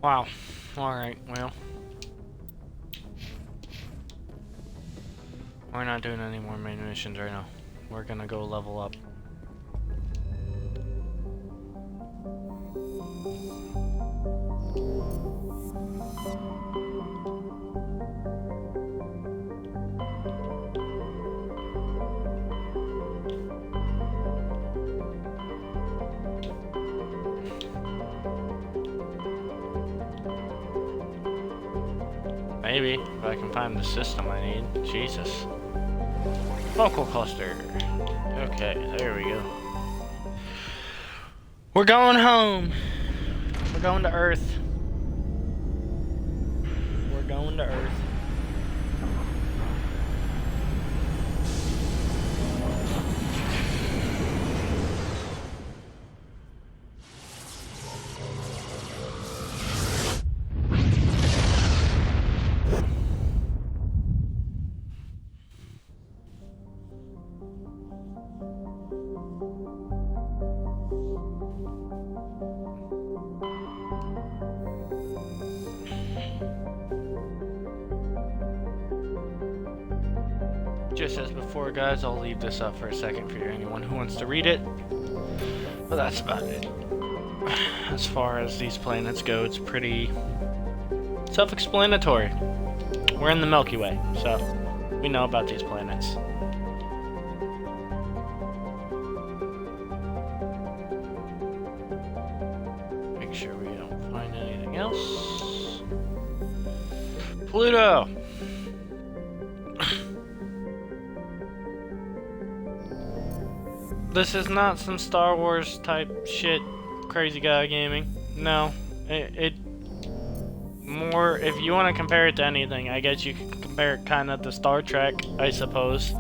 Wow. Alright, well. We're not doing any more main missions right now. We're gonna go level up. Maybe, if I can find the system I need. Jesus. Focal cluster. Okay, there we go. We're going home. We're going to Earth. We're going to Earth. Just as before, guys, I'll leave this up for a second for anyone who wants to read it. But that's about it. As far as these planets go, it's pretty self-explanatory. We're in the Milky Way, so we know about these planets. Make sure we don't find anything else. Pluto! This is not some Star Wars type shit, crazy guy gaming. No, it more, if you want to compare it to anything, I guess you can compare it kind of to Star Trek, I suppose,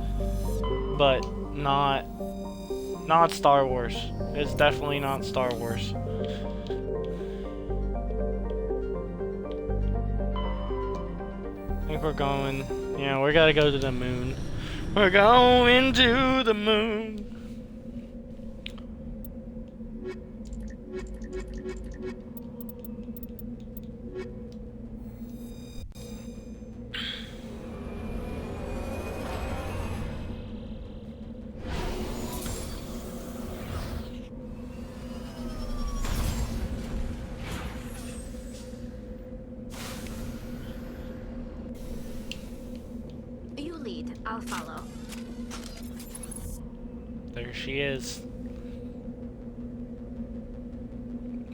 but not Star Wars. It's definitely not Star Wars. I think we're going, yeah, we gotta go to the moon. We're going to the moon. You lead, I'll follow. There she is.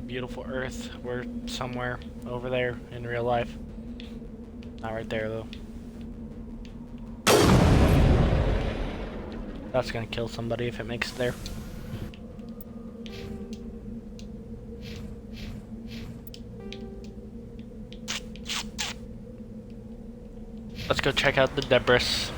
Beautiful Earth. We're somewhere over there in real life. Not right there, though. That's gonna kill somebody if it makes it there. Let's go check out the debris.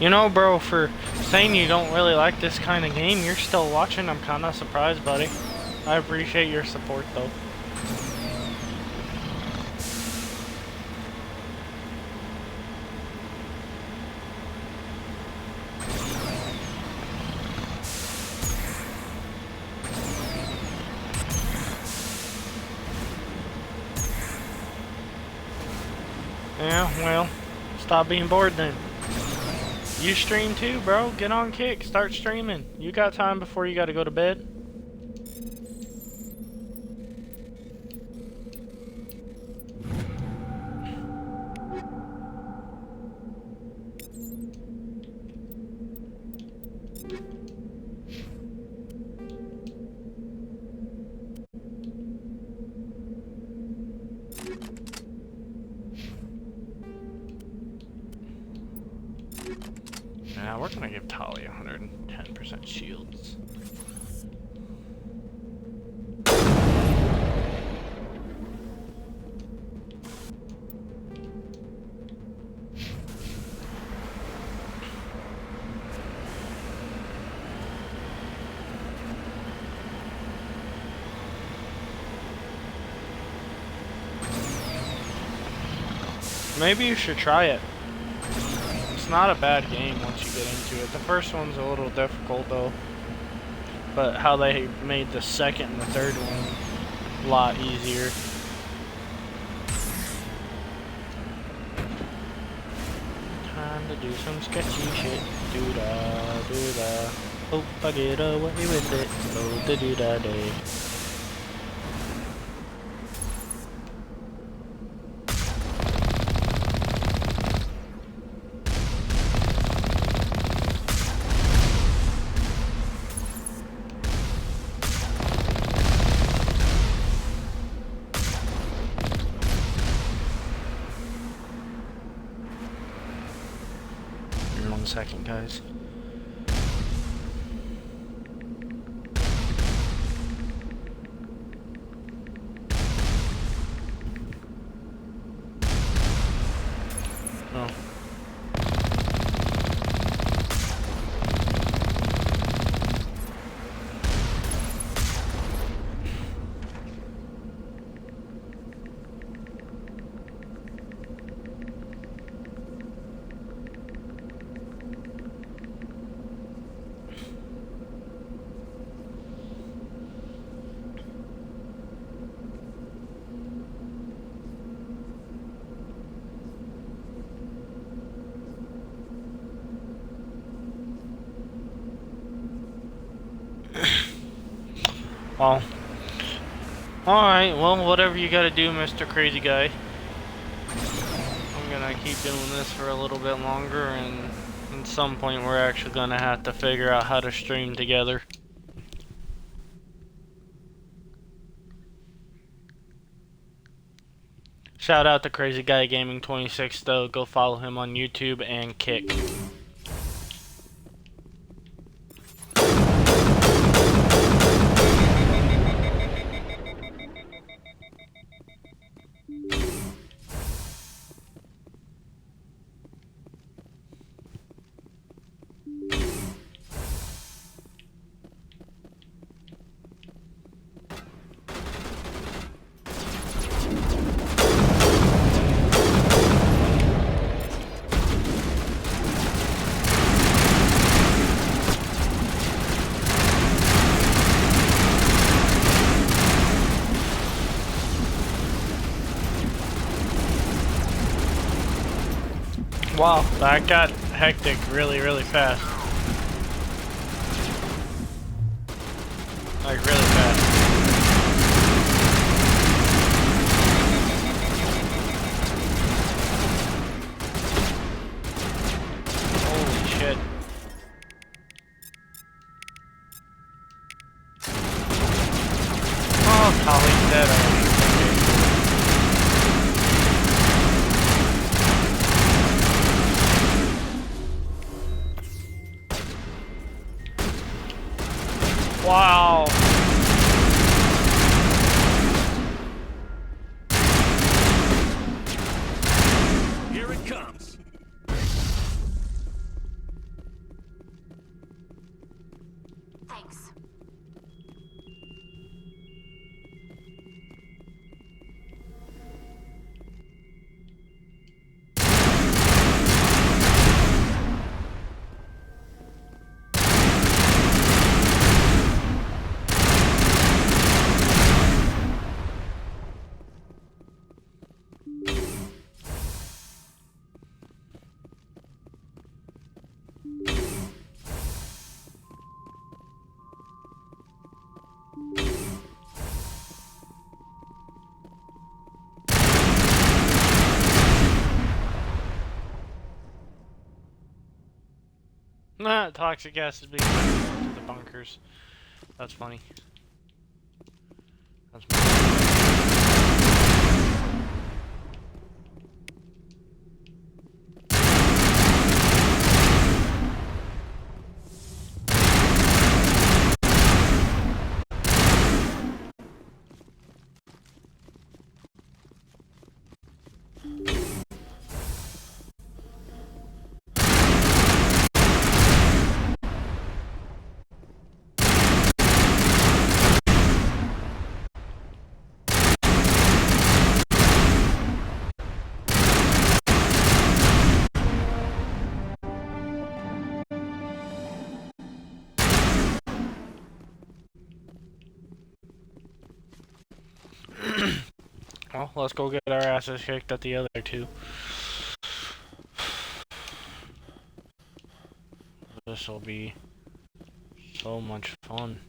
You know, bro, for saying you don't really like this kind of game, you're still watching. I'm kind of surprised, buddy. I appreciate your support, though. Yeah, well, stop being bored then. You stream too, bro. Get on Kick. Start streaming. You got time before you gotta go to bed? Now we're gonna give Tali 110% shields. Maybe you should try it. It's not a bad game once you get into it. The first one's a little difficult though, but how they made the second and the third one a lot easier. Time to do some sketchy shit. Do-da, do-da. Hope I get away with it. Oh, the do-da day. Second, guys. Oh. Well, alright, well, whatever you gotta do, Mr. Crazy Guy. I'm gonna keep doing this for a little bit longer, and at some point we're actually gonna have to figure out how to stream together. Shout out to Crazy Guy Gaming 26 though, go follow him on YouTube and Kick. Wow, that got hectic really, really fast. Like, really fast. Holy shit. Oh, Tali's dead already. Wow. Here it comes. Nah, toxic gas is being sent to the bunkers. That's funny. That's well, let's go get our asses kicked at the other two. This will be so much fun.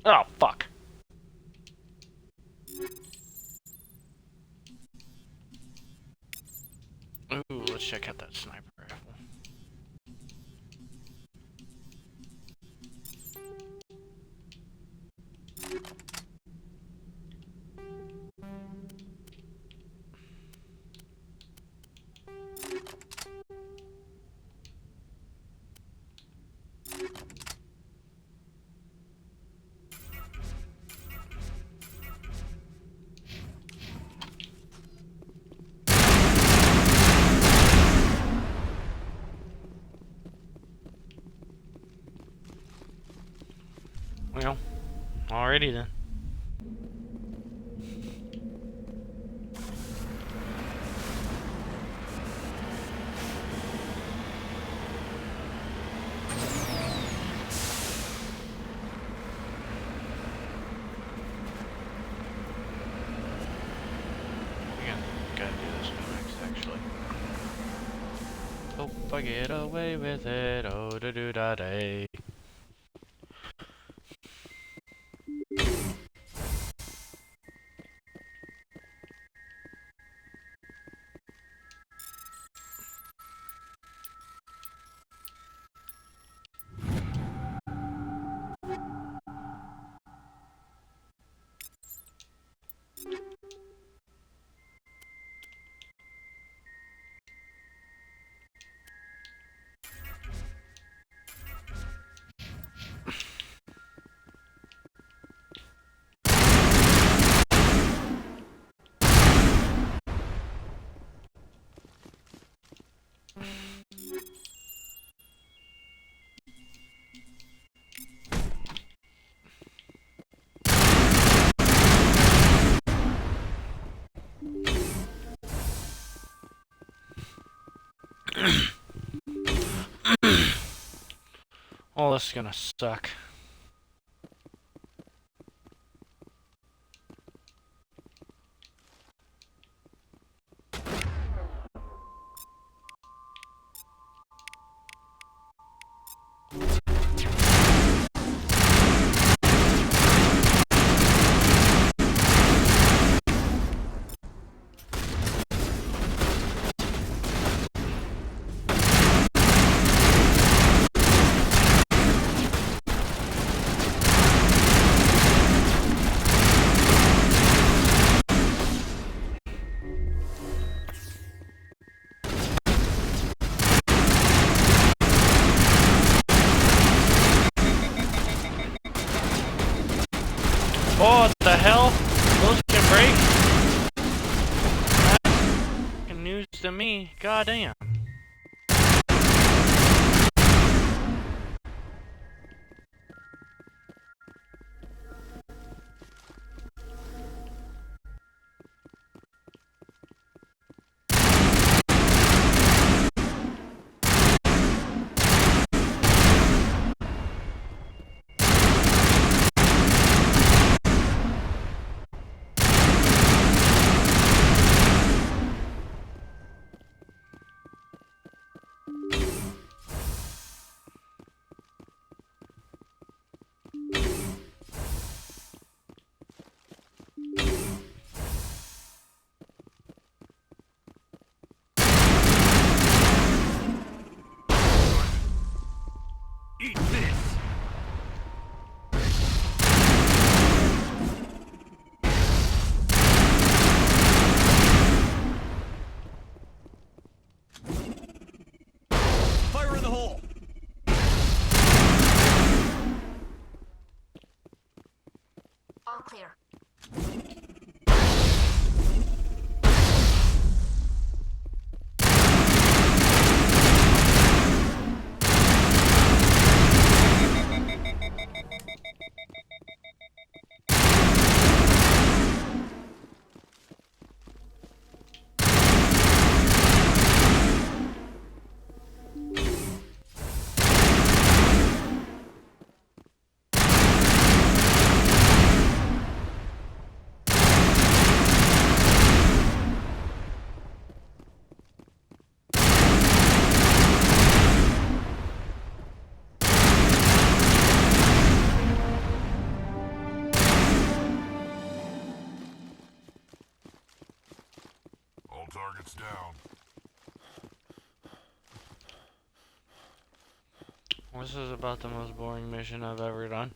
Oh, fuck. Ooh, let's check out that sniper rifle. Well, alrighty then. Gotta do this next, actually. Hope I get away with it. Oh, da do da day. Oh, this is gonna suck. Oh, what the hell? Those can break? That's fucking news to me. Goddamn. target's down. This is about the most boring mission I've ever done.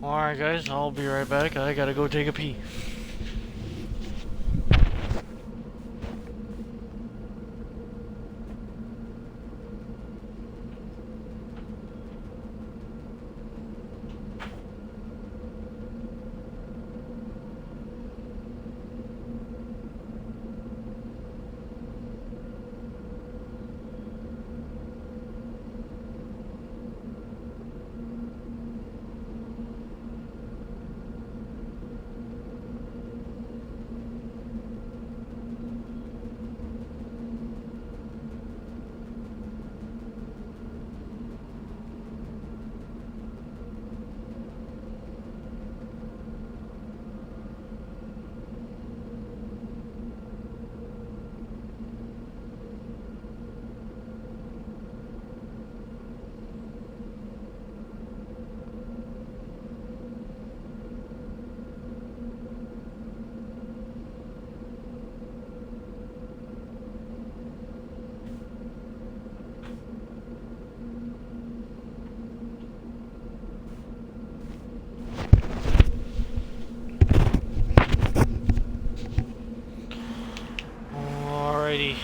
Alright guys, I'll be right back. I gotta go take a pee. Alrighty.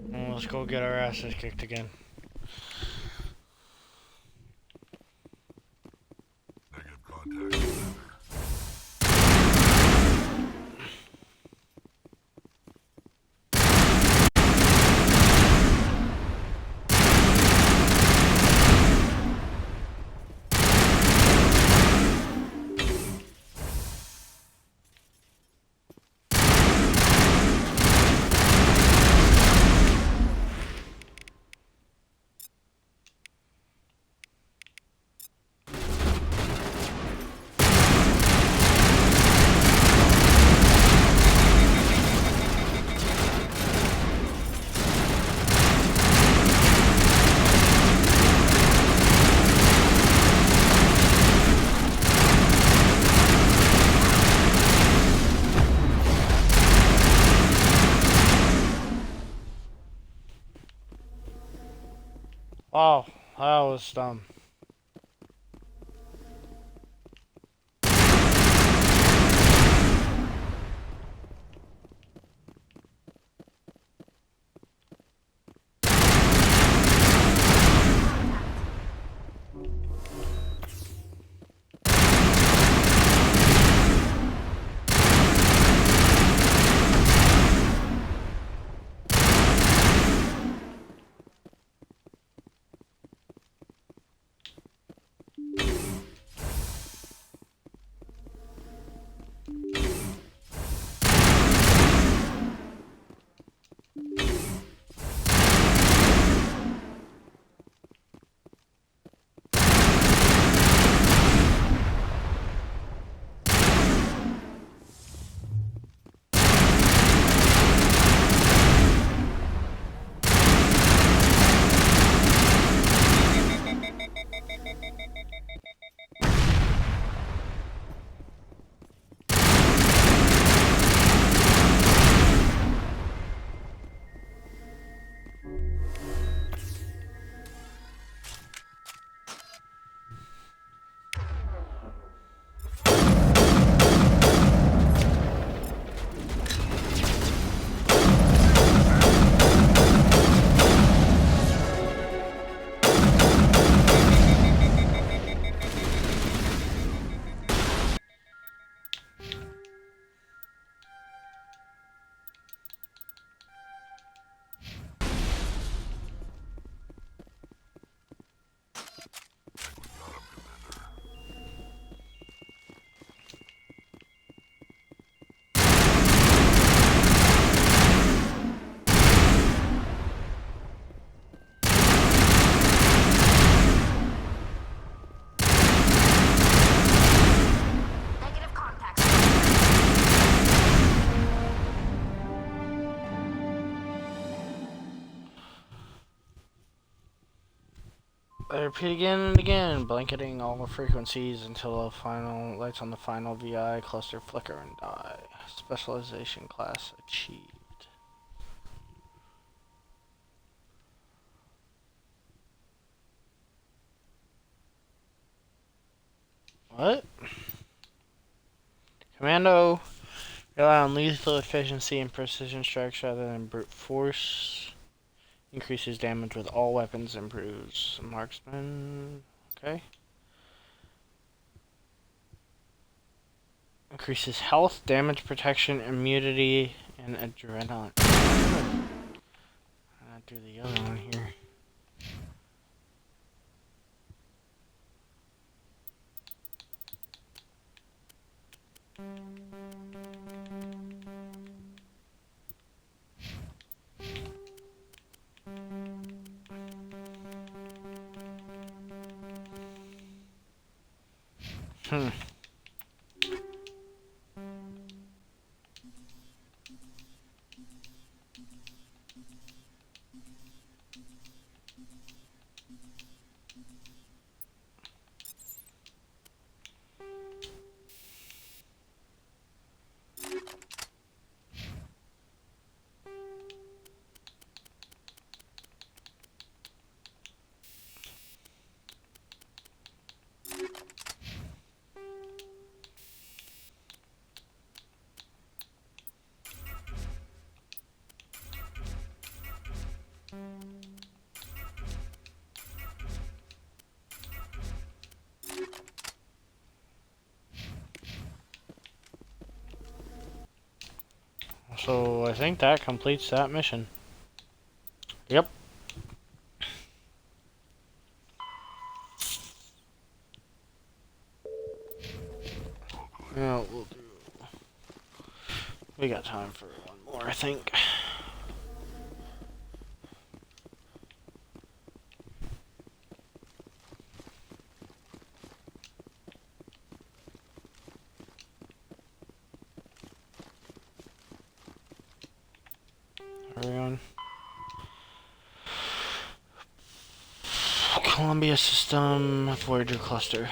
Well, let's go get our asses kicked again. Negative contact. Oh, that was dumb. repeat again and again, blanketing all the frequencies until the final lights on the final VI cluster flicker and die. Specialization class achieved. What? Commando, rely on lethal efficiency and precision strikes rather than brute force. Increases damage with all weapons, improves marksman. Okay. Increases health, damage protection, immunity, and adrenaline. I'll do the other one here. So I think that completes that mission. Yep. Yeah, we'll do. We got time for one more, I think. Columbia system, Voyager cluster.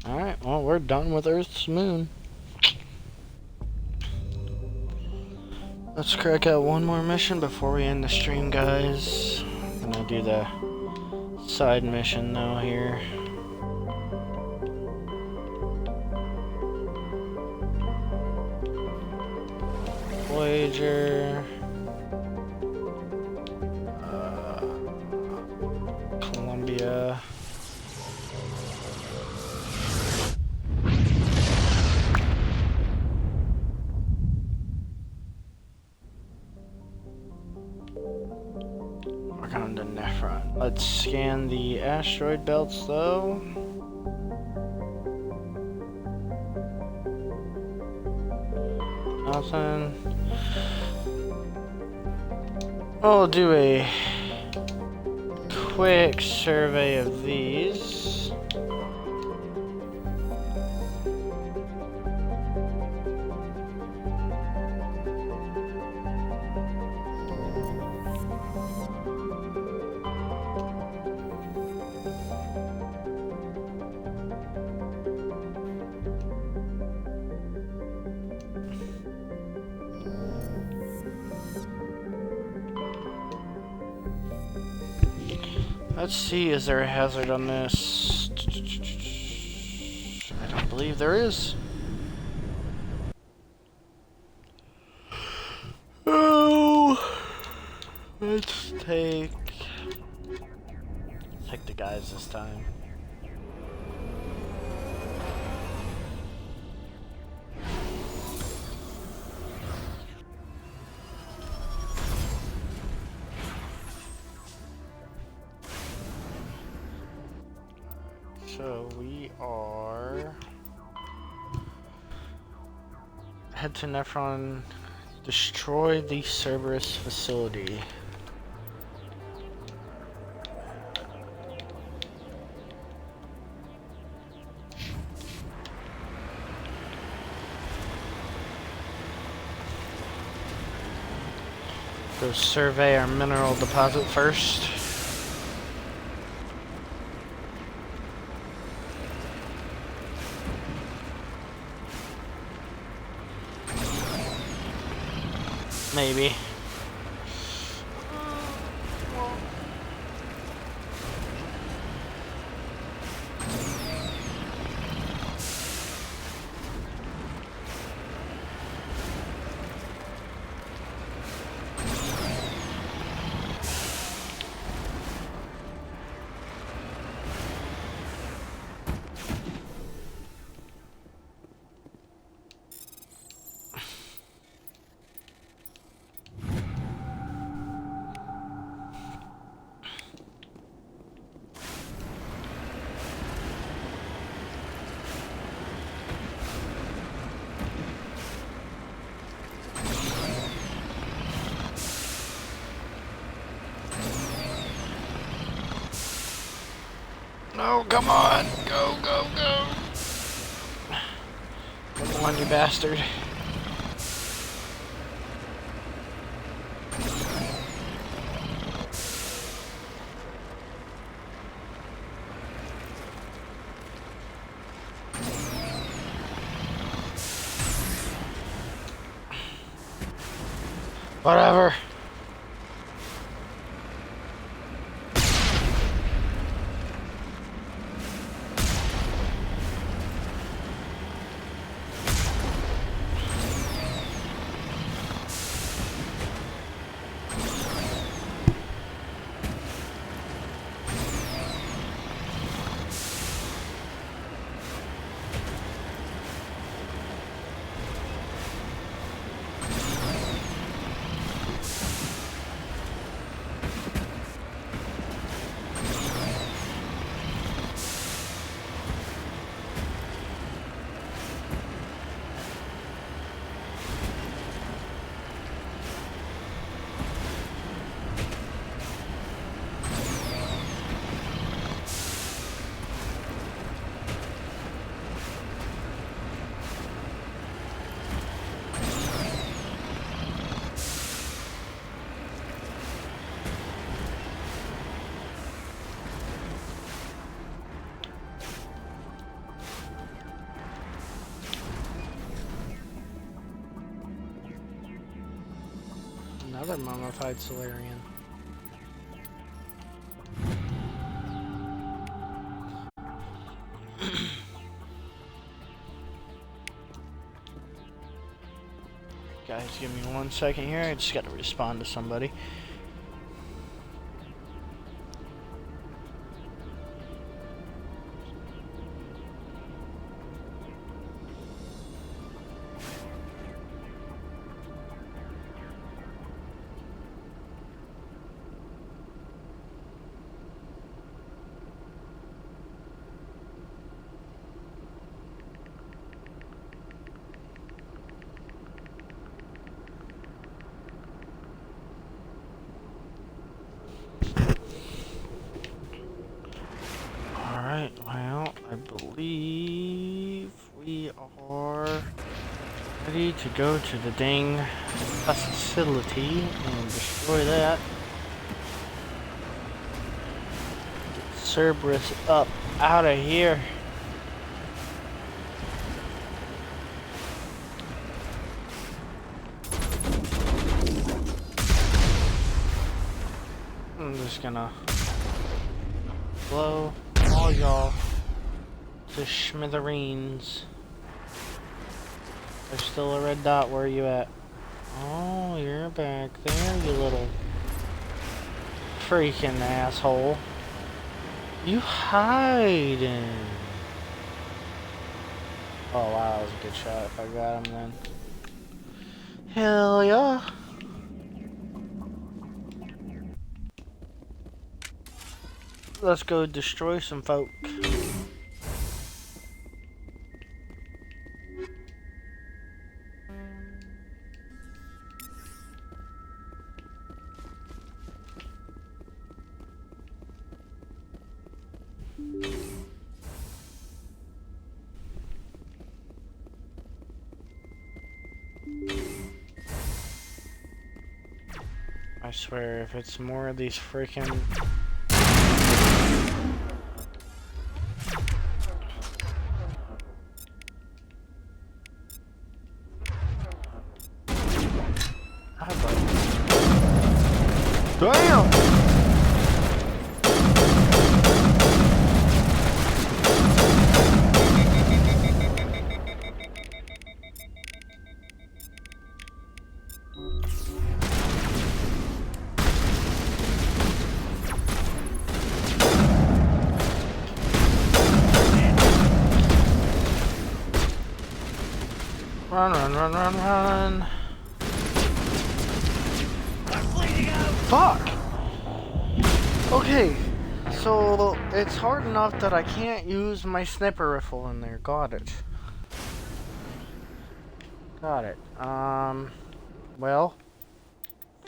Alright, well, we're done with Earth's moon. Let's crack out one more mission before we end the stream, guys. I'm gonna do the side mission though here. Voyager. Columbia. Let's scan the asteroid belts though. Nothing. I'll do a quick survey of these. Let's see, is there a hazard on this? I don't believe there is. Oh, let's take the guys this time. So we are head to Nephron, destroy the Cerberus facility. Go survey our mineral deposit first. Maybe. No, come on! Go, go, go! Come on, you bastard. Whatever. Another mummified Solarian. Guys, give me 1 second here. I just gotta respond to somebody. Well, I believe we are ready to go to the dang facility and destroy that. Get Cerberus up out of here. I'm just gonna blow all y'all to smithereens. There's still a red dot. Where are you at? Oh, you're back there, you little freaking asshole. You hiding. Oh wow, that was a good shot if I got him then. Hell yeah. Let's go destroy some folk. swear, if it's more of these freaking... Damn! Run, run, run, run, run. Fuck! Okay, so it's hard enough that I can't use my sniper rifle in there. Got it. Got it. Well,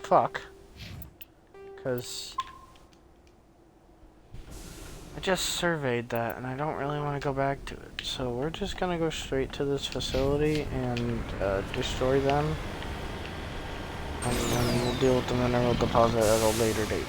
fuck. Because I just surveyed that and I don't really want to go back to it. So we're just gonna go straight to this facility and destroy them. And then we'll deal with the mineral deposit at a later date.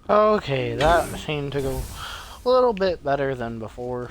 Okay, that seemed to go a little bit better than before.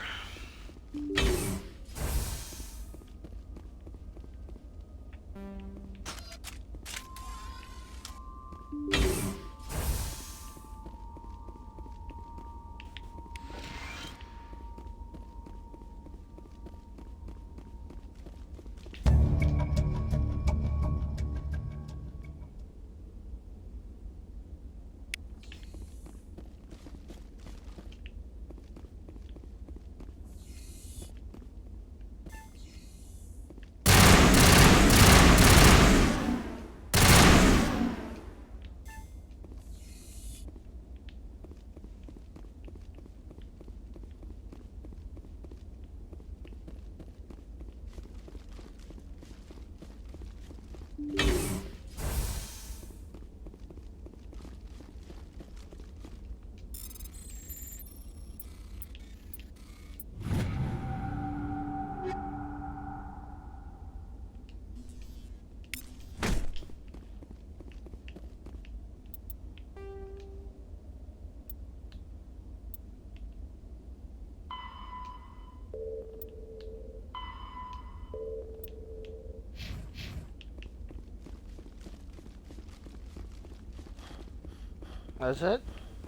That's it?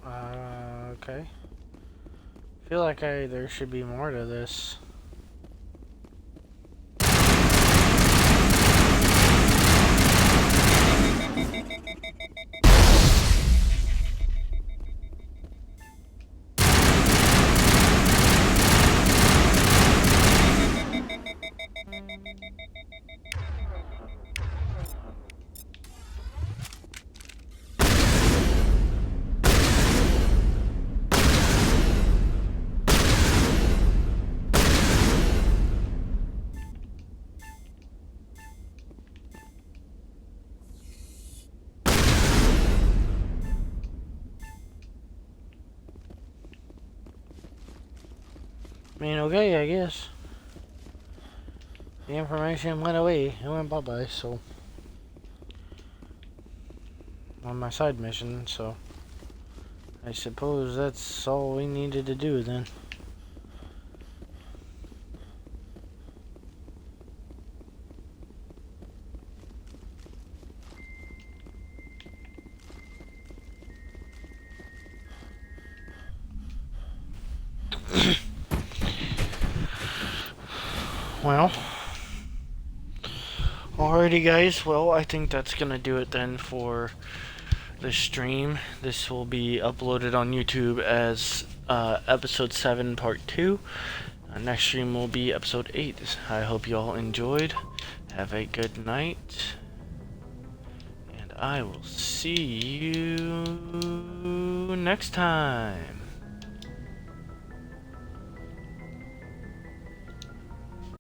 Okay. Feel like there should be more to this. I mean, okay, I guess. The information went away. It went bye-bye, so... on my side mission, so... I suppose that's all we needed to do, then. Well, alrighty guys, well I think that's gonna do it then for the stream. This will be uploaded on YouTube as episode 7 part 2. Next stream will be episode 8. I hope you all enjoyed. Have a good night. And I will see you next time.